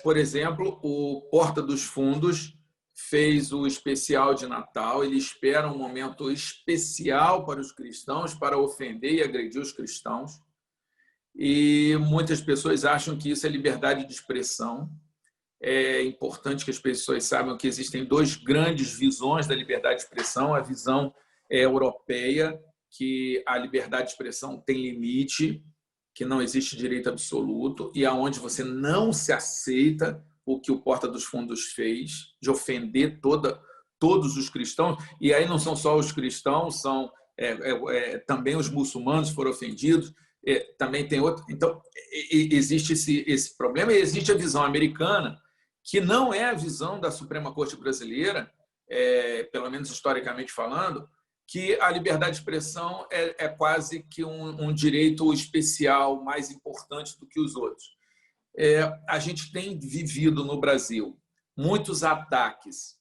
Por exemplo, o Porta dos Fundos fez o especial de Natal. Ele espera um momento especial para os cristãos, para ofender e agredir os cristãos. E muitas pessoas acham que isso é liberdade de expressão. É importante que as pessoas saibam que existem duas grandes visões da liberdade de expressão. A visão europeia, que a liberdade de expressão tem limite, que não existe direito absoluto, e aonde você não se aceita o que o Porta dos Fundos fez, de ofender todos os cristãos. E aí não são só os cristãos, são também os muçulmanos foram ofendidos, também tem outro. Então, existe esse problema, e existe a visão americana, que não é a visão da Suprema Corte brasileira, pelo menos historicamente falando, que a liberdade de expressão é quase que um direito especial, mais importante do que os outros. A gente tem vivido no Brasil muitos ataques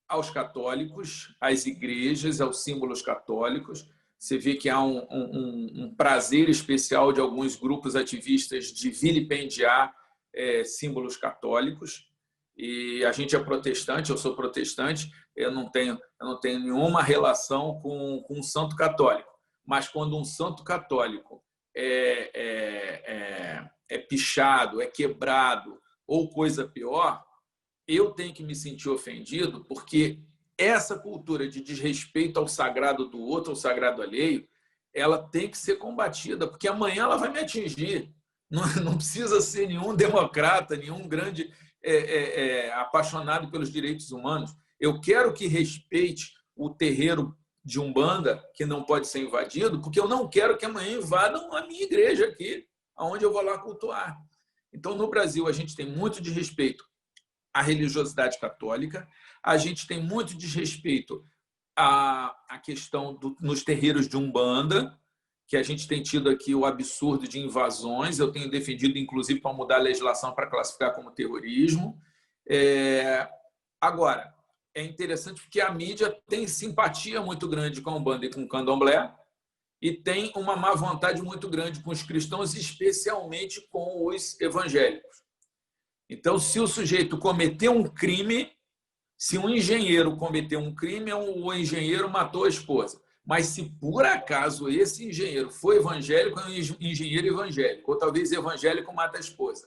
aos católicos, às igrejas, aos símbolos católicos. Você vê que há um prazer especial de alguns grupos ativistas de vilipendiar símbolos católicos. E a gente é protestante, eu sou protestante, eu não tenho nenhuma relação com um santo católico. Mas quando um santo católico é pichado, é quebrado ou coisa pior, eu tenho que me sentir ofendido, porque essa cultura de desrespeito ao sagrado do outro, ao sagrado alheio, ela tem que ser combatida, porque amanhã ela vai me atingir. Não precisa ser nenhum democrata, nenhum grande apaixonado pelos direitos humanos. Eu quero que respeite o terreiro de Umbanda, que não pode ser invadido, porque eu não quero que amanhã invadam a minha igreja aqui, onde eu vou lá cultuar. Então, no Brasil, a gente tem muito desrespeito à religiosidade católica, a gente tem muito desrespeito à questão nos terreiros de Umbanda, que a gente tem tido aqui o absurdo de invasões. Eu tenho defendido, inclusive, para mudar a legislação para classificar como terrorismo. Agora, é interessante porque a mídia tem simpatia muito grande com a Umbanda e com o Candomblé e tem uma má vontade muito grande com os cristãos, especialmente com os evangélicos. Então, se o sujeito cometeu um crime, se um engenheiro cometeu um crime, o engenheiro matou a esposa. Mas se por acaso esse engenheiro foi evangélico, é um engenheiro evangélico, ou talvez evangélico mata a esposa.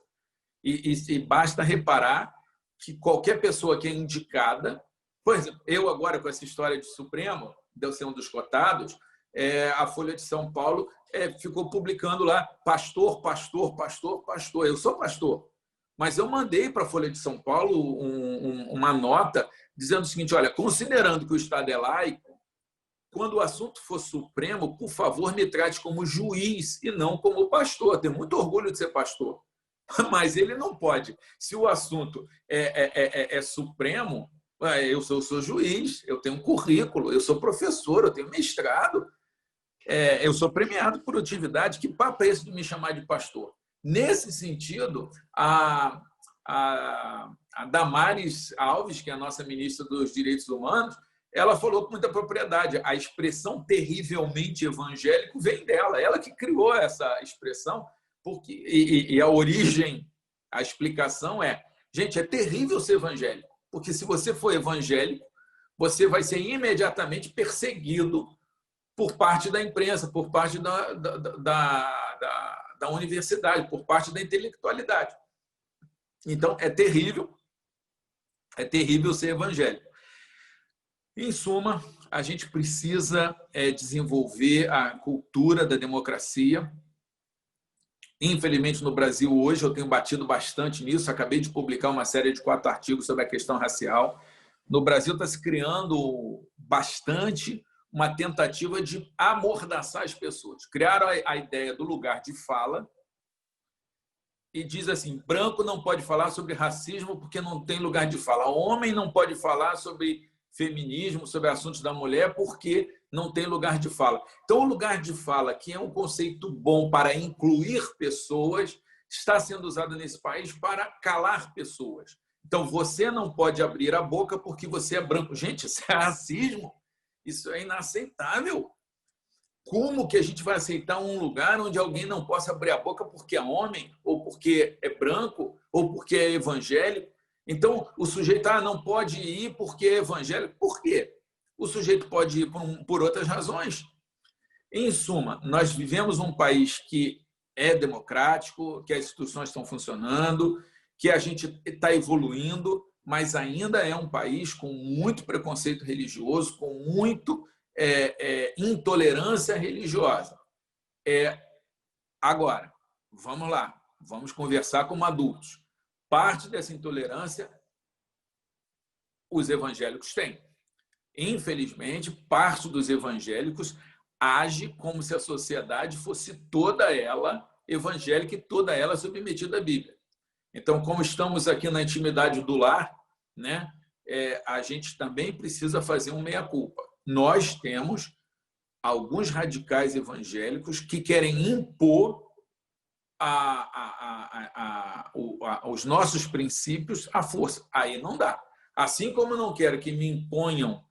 E basta reparar que qualquer pessoa que é indicada, por exemplo, eu agora com essa história de Supremo, de eu ser um dos cotados, a Folha de São Paulo ficou publicando lá pastor, pastor, pastor, pastor. Eu sou pastor, mas eu mandei para a Folha de São Paulo uma nota dizendo o seguinte: olha, considerando que o Estado é laico, quando o assunto for Supremo, por favor, me trate como juiz e não como pastor. Eu tenho muito orgulho de ser pastor, mas ele não pode. Se o assunto é Supremo, eu sou juiz, eu tenho um currículo, eu sou professor, eu tenho mestrado, eu sou premiado por atividade. Que papo é esse de me chamar de pastor? Nesse sentido, a Damares Alves, que é a nossa ministra dos Direitos Humanos, ela falou com muita propriedade. A expressão terrivelmente evangélico vem dela. Ela que criou essa expressão, e a origem, a explicação gente, é terrível ser evangélico, porque se você for evangélico, você vai ser imediatamente perseguido por parte da imprensa, por parte da universidade, por parte da intelectualidade. Então, é terrível ser evangélico. Em suma, a gente precisa desenvolver a cultura da democracia. Infelizmente, no Brasil, hoje, eu tenho batido bastante nisso. Acabei de publicar uma série de 4 artigos sobre a questão racial. No Brasil, está se criando bastante uma tentativa de amordaçar as pessoas. Criaram a ideia do lugar de fala e diz assim: branco não pode falar sobre racismo porque não tem lugar de fala. Homem não pode falar sobre feminismo, sobre assuntos da mulher, porque não tem lugar de fala. Então, o lugar de fala, que é um conceito bom para incluir pessoas, está sendo usado nesse país para calar pessoas. Então, você não pode abrir a boca porque você é branco. Gente, isso é racismo. Isso é inaceitável. Como que a gente vai aceitar um lugar onde alguém não possa abrir a boca porque é homem, ou porque é branco, ou porque é evangélico? Então, o sujeito não pode ir porque é evangélico. Por quê? O sujeito pode ir por outras razões. Em suma, nós vivemos um país que é democrático, que as instituições estão funcionando, que a gente está evoluindo, mas ainda é um país com muito preconceito religioso, com muito intolerância religiosa. Agora, vamos lá, vamos conversar como adultos. Parte dessa intolerância os evangélicos têm. Infelizmente, parte dos evangélicos age como se a sociedade fosse toda ela evangélica e toda ela submetida à Bíblia. Então, como estamos aqui na intimidade do lar, né, a gente também precisa fazer um meia-culpa. Nós temos alguns radicais evangélicos que querem impor os nossos princípios à força. Aí não dá. Assim como eu não quero que me imponham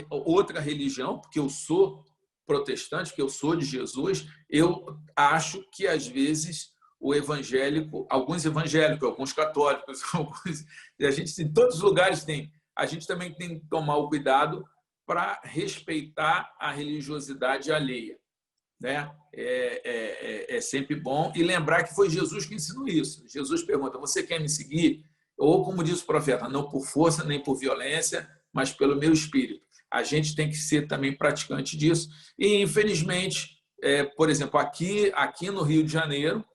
outra religião, porque eu sou protestante, porque eu sou de Jesus, eu acho que, às vezes, o evangélico, alguns evangélicos, alguns católicos, a gente em todos os lugares tem, a gente também tem que tomar o cuidado para respeitar a religiosidade alheia, né? É sempre bom e lembrar que foi Jesus que ensinou isso. Jesus pergunta: você quer me seguir? Ou, como diz o profeta, não por força nem por violência, mas pelo meu espírito. A gente tem que ser também praticante disso. E, infelizmente, por exemplo, aqui no Rio de Janeiro,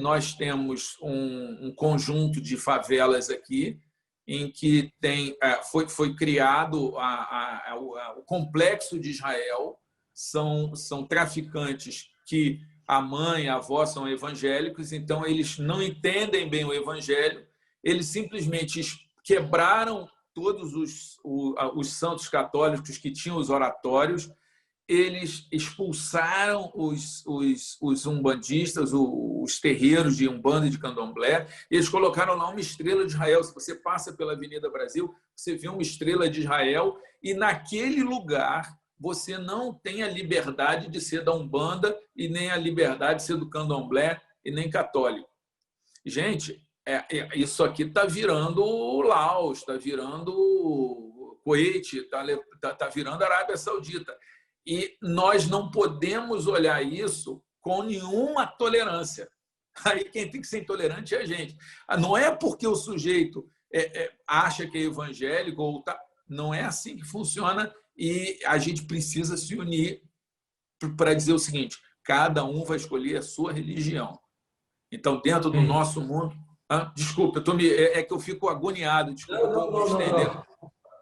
nós temos um conjunto de favelas aqui em que foi criado o Complexo de Israel. São traficantes que a mãe e a avó são evangélicos, então eles não entendem bem o evangelho, eles simplesmente quebraram todos os santos católicos que tinham os oratórios eles expulsaram os umbandistas, os terreiros de Umbanda e de Candomblé, e eles colocaram lá uma estrela de Israel. Se você passa pela Avenida Brasil, você vê uma estrela de Israel, e naquele lugar você não tem a liberdade de ser da Umbanda e nem a liberdade de ser do Candomblé e nem católico. Gente, isso aqui está virando Laos, está virando Kuwait, está virando Arábia Saudita. E nós não podemos olhar isso com nenhuma tolerância. Aí quem tem que ser intolerante é a gente. Não é porque o sujeito acha que é evangélico, ou não é assim que funciona, e a gente precisa se unir para dizer o seguinte: cada um vai escolher a sua religião. Então, dentro do nosso mundo... Desculpa, é que eu fico agoniado. Desculpa, estou me estendendo.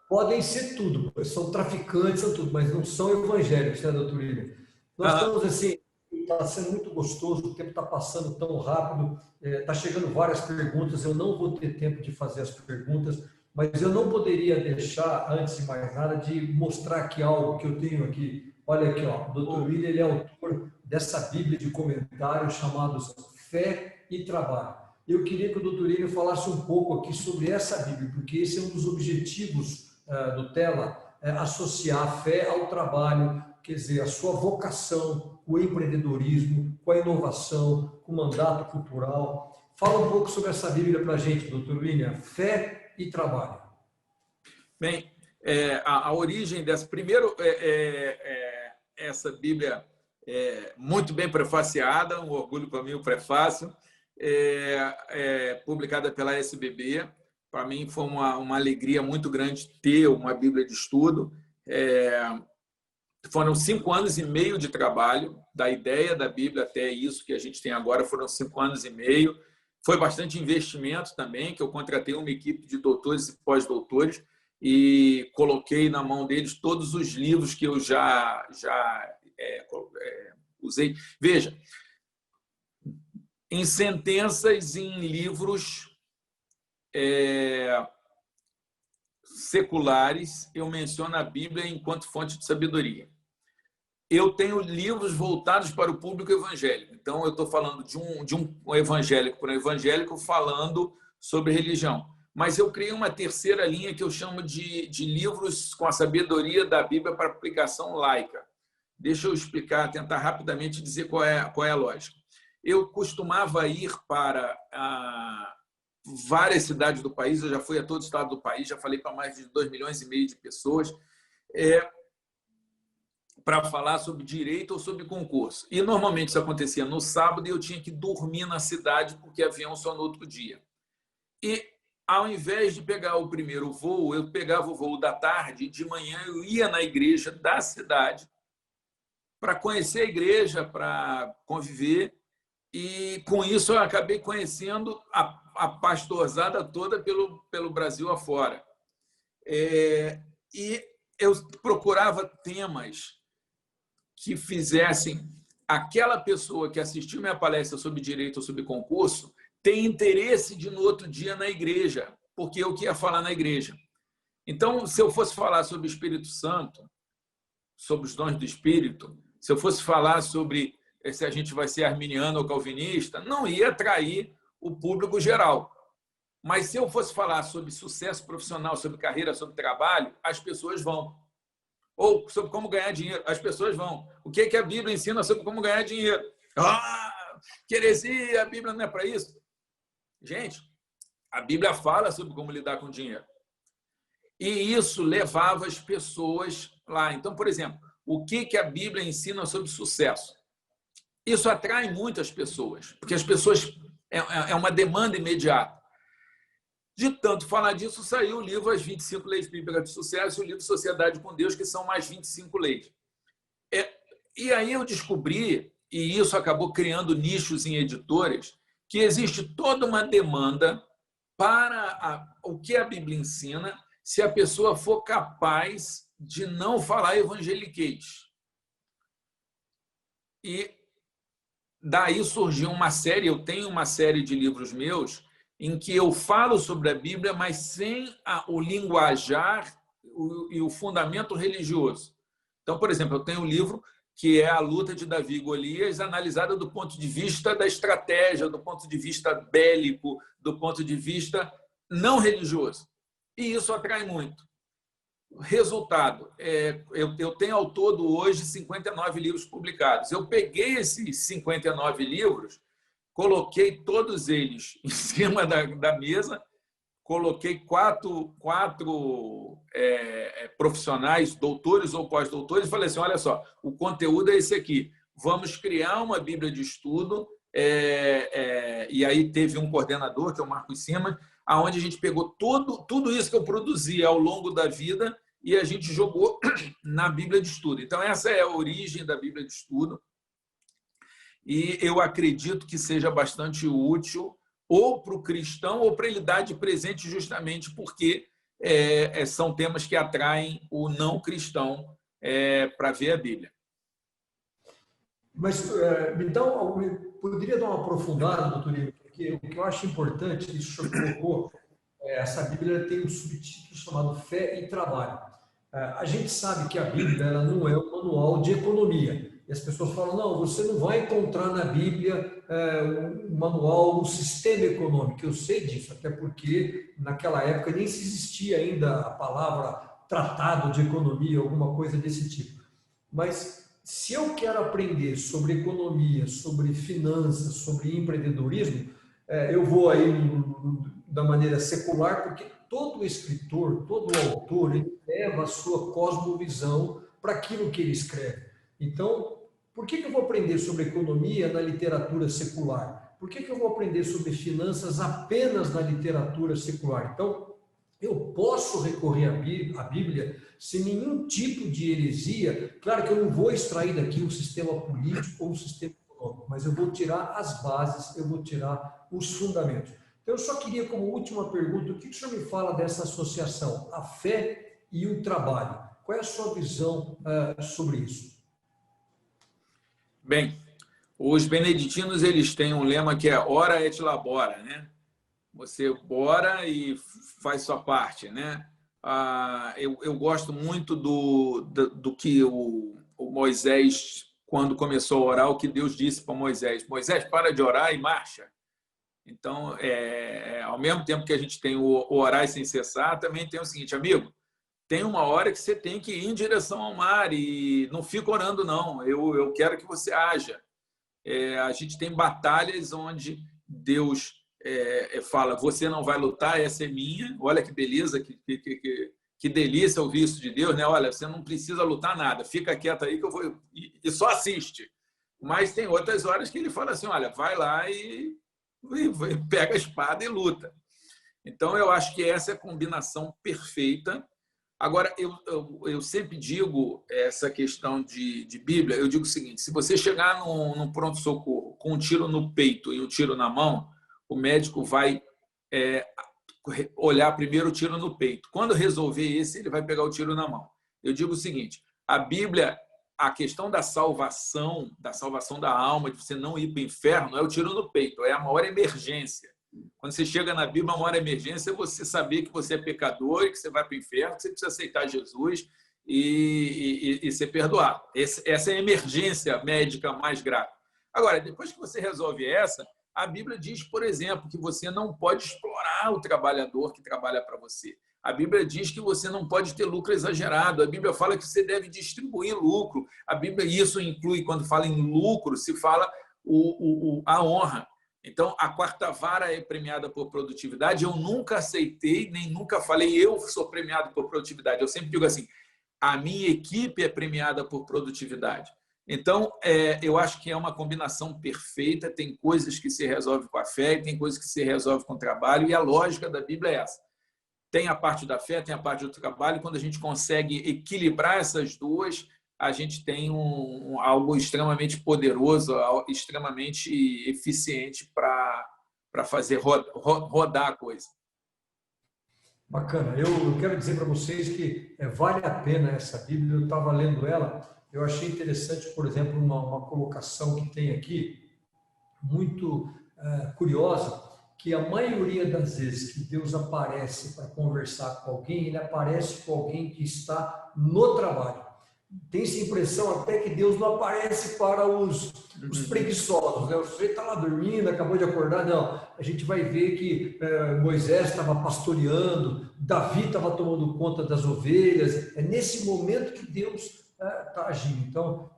Podem ser tudo, são traficantes, são tudo, mas não são evangélicos, né, doutor William? Nós estamos assim, está sendo muito gostoso, o tempo está passando tão rápido, está chegando várias perguntas, eu não vou ter tempo de fazer as perguntas, mas eu não poderia deixar, antes de mais nada, de mostrar aqui algo que eu tenho aqui. Olha aqui, ó, o doutor William, ele é autor dessa Bíblia de comentários chamados Fé e Trabalho. Eu queria que o doutor William falasse um pouco aqui sobre essa Bíblia, porque esse é um dos objetivos do Tela, associar a fé ao trabalho, quer dizer, a sua vocação, o empreendedorismo, com a inovação, com o mandato cultural. Fala um pouco sobre essa Bíblia para a gente, doutor William, Fé e Trabalho. Bem, a origem dessa... Primeiro, essa Bíblia é muito bem prefaciada, um orgulho para mim o prefácio, publicada pela SBB. Para mim foi uma alegria muito grande ter uma Bíblia de estudo. Foram 5 anos e meio de trabalho, da ideia da Bíblia até isso que a gente tem agora, foram 5 anos e meio. Foi bastante investimento também, que eu contratei uma equipe de doutores e pós-doutores e coloquei na mão deles todos os livros que eu já usei. Veja, em sentenças, em livros seculares, eu menciono a Bíblia enquanto fonte de sabedoria. Eu tenho livros voltados para o público evangélico. Então, eu estou falando de um evangélico para um evangélico falando sobre religião. Mas eu criei uma terceira linha que eu chamo de livros com a sabedoria da Bíblia para aplicação laica. Deixa eu explicar, tentar rapidamente dizer qual é a lógica. Eu costumava ir para várias cidades do país, eu já fui a todo o estado do país, já falei para mais de 2,5 milhões de pessoas, para falar sobre direito ou sobre concurso. E normalmente isso acontecia no sábado e eu tinha que dormir na cidade porque avião só no outro dia. E ao invés de pegar o primeiro voo, eu pegava o voo da tarde e de manhã eu ia na igreja da cidade para conhecer a igreja, para conviver. E com isso eu acabei conhecendo a pastorzada toda pelo Brasil afora. E eu procurava temas que fizessem aquela pessoa que assistiu minha palestra sobre direito ou sobre concurso ter interesse de no outro dia na igreja, porque eu que ia falar na igreja. Então, se eu fosse falar sobre o Espírito Santo, sobre os dons do Espírito, se eu fosse falar sobre se a gente vai ser arminiano ou calvinista, não ia atrair o público geral. Mas se eu fosse falar sobre sucesso profissional, sobre carreira, sobre trabalho, as pessoas vão. Ou sobre como ganhar dinheiro, as pessoas vão. O que a Bíblia ensina sobre como ganhar dinheiro? Que heresia, a Bíblia não é para isso. Gente, a Bíblia fala sobre como lidar com dinheiro. E isso levava as pessoas lá. Então, por exemplo, o que a Bíblia ensina sobre sucesso? Isso atrai muitas pessoas, porque as pessoas... É uma demanda imediata. De tanto falar disso, saiu o livro As 25 Leis Bíblicas de Sucesso e o livro Sociedade com Deus, que são mais 25 leis. E aí eu descobri, e isso acabou criando nichos em editoras, que existe toda uma demanda para o que a Bíblia ensina se a pessoa for capaz de não falar evangeliquez. E daí surgiu uma série, eu tenho uma série de livros meus em que eu falo sobre a Bíblia, mas sem o linguajar e o fundamento religioso. Então, por exemplo, eu tenho um livro que é a luta de Davi e Golias, analisada do ponto de vista da estratégia, do ponto de vista bélico, do ponto de vista não religioso. E isso atrai muito. Resultado, eu tenho ao todo hoje 59 livros publicados. Eu peguei esses 59 livros, coloquei todos eles em cima da mesa, coloquei quatro profissionais, doutores ou pós-doutores, e falei assim, olha só, o conteúdo é esse aqui. Vamos criar uma Bíblia de estudo, e aí teve um coordenador, que é o Marcos Simas, onde a gente pegou tudo isso que eu produzi ao longo da vida e a gente jogou na Bíblia de estudo. Então, essa é a origem da Bíblia de estudo. E eu acredito que seja bastante útil ou para o cristão ou para ele dar de presente, justamente porque são temas que atraem o não cristão para ver a Bíblia. Mas então, poderia dar uma aprofundada, doutor Igor, porque o que eu acho importante, que o senhor colocou, essa Bíblia tem um subtítulo chamado Fé e Trabalho. A gente sabe que a Bíblia ela não é um manual de economia. E as pessoas falam, não, você não vai encontrar na Bíblia um manual, um sistema econômico. Eu sei disso, até porque naquela época nem se existia ainda a palavra tratado de economia, alguma coisa desse tipo. Mas se eu quero aprender sobre economia, sobre finanças, sobre empreendedorismo, eu vou aí da maneira secular, porque todo escritor, todo autor, ele leva a sua cosmovisão para aquilo que ele escreve. Então, por que eu vou aprender sobre economia na literatura secular? Por que eu vou aprender sobre finanças apenas na literatura secular? Então, eu posso recorrer à Bíblia sem nenhum tipo de heresia. Claro que eu não vou extrair daqui um sistema político ou um sistema econômico, mas eu vou tirar as bases, eu vou tirar os fundamentos. Então, eu só queria, como última pergunta, o que o senhor me fala dessa associação, a fé e o trabalho? Qual é a sua visão sobre isso? Bem, os beneditinos eles têm um lema que é ora et labora, né? Você ora e faz sua parte, né? Eu gosto muito do que o Moisés, quando começou a orar, o que Deus disse para Moisés: Moisés, para de orar e marcha. Então, ao mesmo tempo que a gente tem o orar sem cessar, também tem o seguinte, amigo, tem uma hora que você tem que ir em direção ao mar e não fica orando, não. Eu quero que você haja. A gente tem batalhas onde Deus fala, você não vai lutar, essa é minha. Olha que beleza, que delícia ouvir isso de Deus, né? Olha, você não precisa lutar nada, fica quieto aí que eu vou... E só assiste. Mas tem outras horas que ele fala assim, olha, vai lá e pega a espada e luta. Então, eu acho que essa é a combinação perfeita. Agora, eu sempre digo essa questão de Bíblia, eu digo o seguinte, se você chegar num pronto-socorro com um tiro no peito e um tiro na mão, o médico vai olhar primeiro o tiro no peito. Quando resolver esse, ele vai pegar o tiro na mão. Eu digo o seguinte, a Bíblia, a questão da salvação da alma, de você não ir para o inferno, não é o tiro no peito, é a maior emergência. Quando você chega na Bíblia, a maior emergência é você saber que você é pecador e que você vai para o inferno, que você precisa aceitar Jesus e ser perdoado. Essa é a emergência médica mais grave. Agora, depois que você resolve essa, a Bíblia diz, por exemplo, que você não pode explorar o trabalhador que trabalha para você. A Bíblia diz que você não pode ter lucro exagerado. A Bíblia fala que você deve distribuir lucro. A Bíblia, isso inclui, quando fala em lucro, se fala a honra. Então, a quarta vara é premiada por produtividade. Eu nunca aceitei, nem nunca falei eu sou premiado por produtividade. Eu sempre digo assim, a minha equipe é premiada por produtividade. Então, eu acho que é uma combinação perfeita. Tem coisas que se resolvem com a fé e tem coisas que se resolvem com o trabalho. E a lógica da Bíblia é essa. Tem a parte da fé, tem a parte do trabalho. Quando a gente consegue equilibrar essas duas, a gente tem algo extremamente poderoso, extremamente eficiente para fazer rodar a coisa. Bacana. Eu quero dizer para vocês que vale a pena essa Bíblia. Eu estava lendo ela, eu achei interessante, por exemplo, uma colocação que tem aqui, muito curiosa, que a maioria das vezes que Deus aparece para conversar com alguém, ele aparece com alguém que está no trabalho. Tem-se a impressão até que Deus não aparece para os preguiçosos, né? O sujeito está lá dormindo, acabou de acordar. Não, a gente vai ver que Moisés estava pastoreando, Davi estava tomando conta das ovelhas. É nesse momento que Deus está agindo. Então,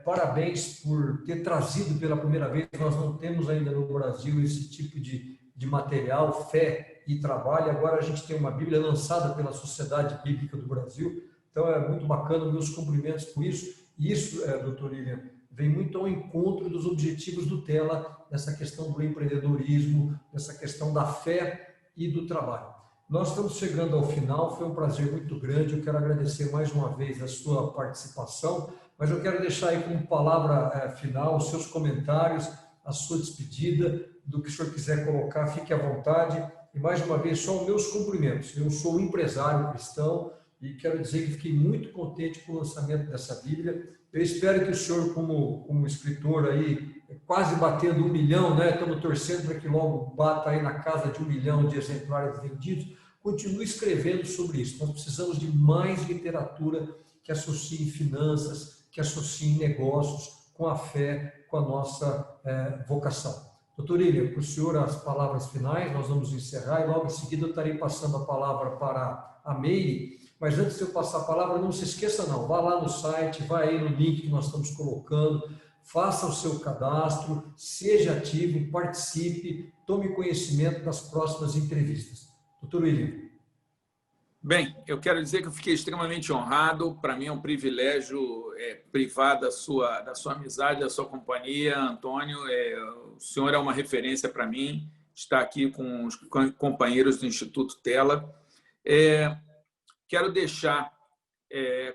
parabéns por ter trazido pela primeira vez. Nós não temos ainda no Brasil esse tipo de material, fé e trabalho. Agora a gente tem uma Bíblia lançada pela Sociedade Bíblica do Brasil. Então, é muito bacana, meus cumprimentos por isso. E isso, doutor William, vem muito ao encontro dos objetivos do TELA, nessa questão do empreendedorismo, nessa questão da fé e do trabalho. Nós estamos chegando ao final, foi um prazer muito grande. Eu quero agradecer mais uma vez a sua participação, mas eu quero deixar aí como palavra final os seus comentários, a sua despedida, do que o senhor quiser colocar, fique à vontade. E mais uma vez, só os meus cumprimentos. Eu sou um empresário cristão, e quero dizer que fiquei muito contente com o lançamento dessa Bíblia. Eu espero que o senhor, como escritor aí, quase batendo 1 milhão, né? Estamos torcendo para que logo bata aí na casa de 1 milhão de exemplares vendidos, continue escrevendo sobre isso. Nós precisamos de mais literatura que associe finanças, que associe negócios com a fé, com a nossa vocação. Doutor William, para o senhor as palavras finais, nós vamos encerrar e logo em seguida eu estarei passando a palavra para a Meire. Mas antes de eu passar a palavra, não se esqueça não, vá lá no site, vá aí no link que nós estamos colocando, faça o seu cadastro, seja ativo, participe, tome conhecimento das próximas entrevistas. Doutor William. Bem, eu quero dizer que eu fiquei extremamente honrado, para mim é um privilégio privar da sua amizade, da sua companhia, Antônio, o senhor é uma referência para mim, estar aqui com os companheiros do Instituto TELA. Quero deixar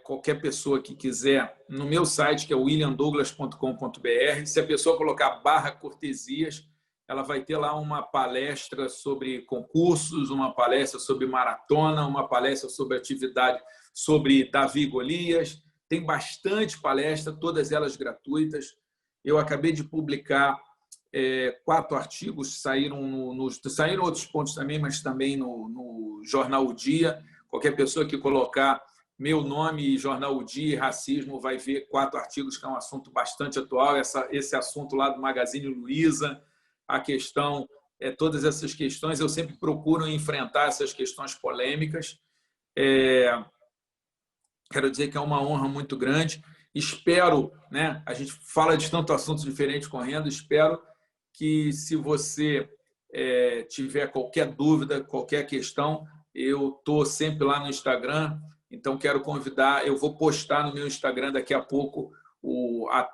qualquer pessoa que quiser no meu site, que é williamdouglas.com.br. Se a pessoa colocar /cortesias, ela vai ter lá uma palestra sobre concursos, uma palestra sobre maratona, uma palestra sobre atividade, sobre Davi e Golias. Tem bastante palestra, todas elas gratuitas. Eu acabei de publicar 4 artigos, saíram outros pontos também, mas também no Jornal O Dia. Qualquer pessoa que colocar meu nome e Jornal O Dia e racismo vai ver 4 artigos, que é um assunto bastante atual. Esse assunto lá do Magazine Luiza, a questão, todas essas questões, eu sempre procuro enfrentar essas questões polêmicas. Quero dizer que é uma honra muito grande. Espero, né, a gente fala de tantos assuntos diferentes correndo, espero que, se você tiver qualquer dúvida, qualquer questão, eu estou sempre lá no Instagram, então quero convidar, eu vou postar no meu Instagram daqui a pouco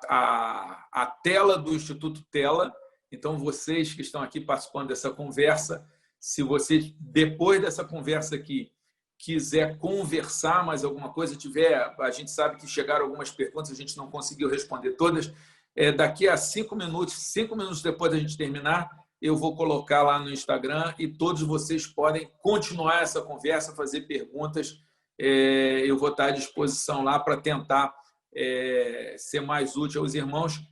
a tela do Instituto TELA. Então, vocês que estão aqui participando dessa conversa, se você, depois dessa conversa aqui, quiser conversar mais alguma coisa, a gente sabe que chegaram algumas perguntas, a gente não conseguiu responder todas, daqui a 5 minutos depois da gente terminar, eu vou colocar lá no Instagram e todos vocês podem continuar essa conversa, fazer perguntas. Eu vou estar à disposição lá para tentar ser mais útil aos irmãos.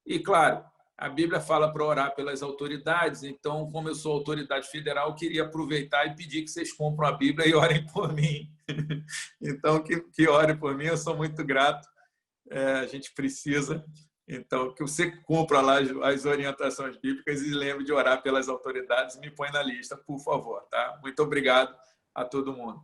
E, claro, a Bíblia fala para orar pelas autoridades, então, como eu sou autoridade federal, eu queria aproveitar e pedir que vocês compram a Bíblia e orem por mim. Então, que orem por mim, eu sou muito grato. A gente precisa. Então, que você cumpra lá as orientações bíblicas e lembre de orar pelas autoridades e me põe na lista, por favor. Tá? Muito obrigado a todo mundo.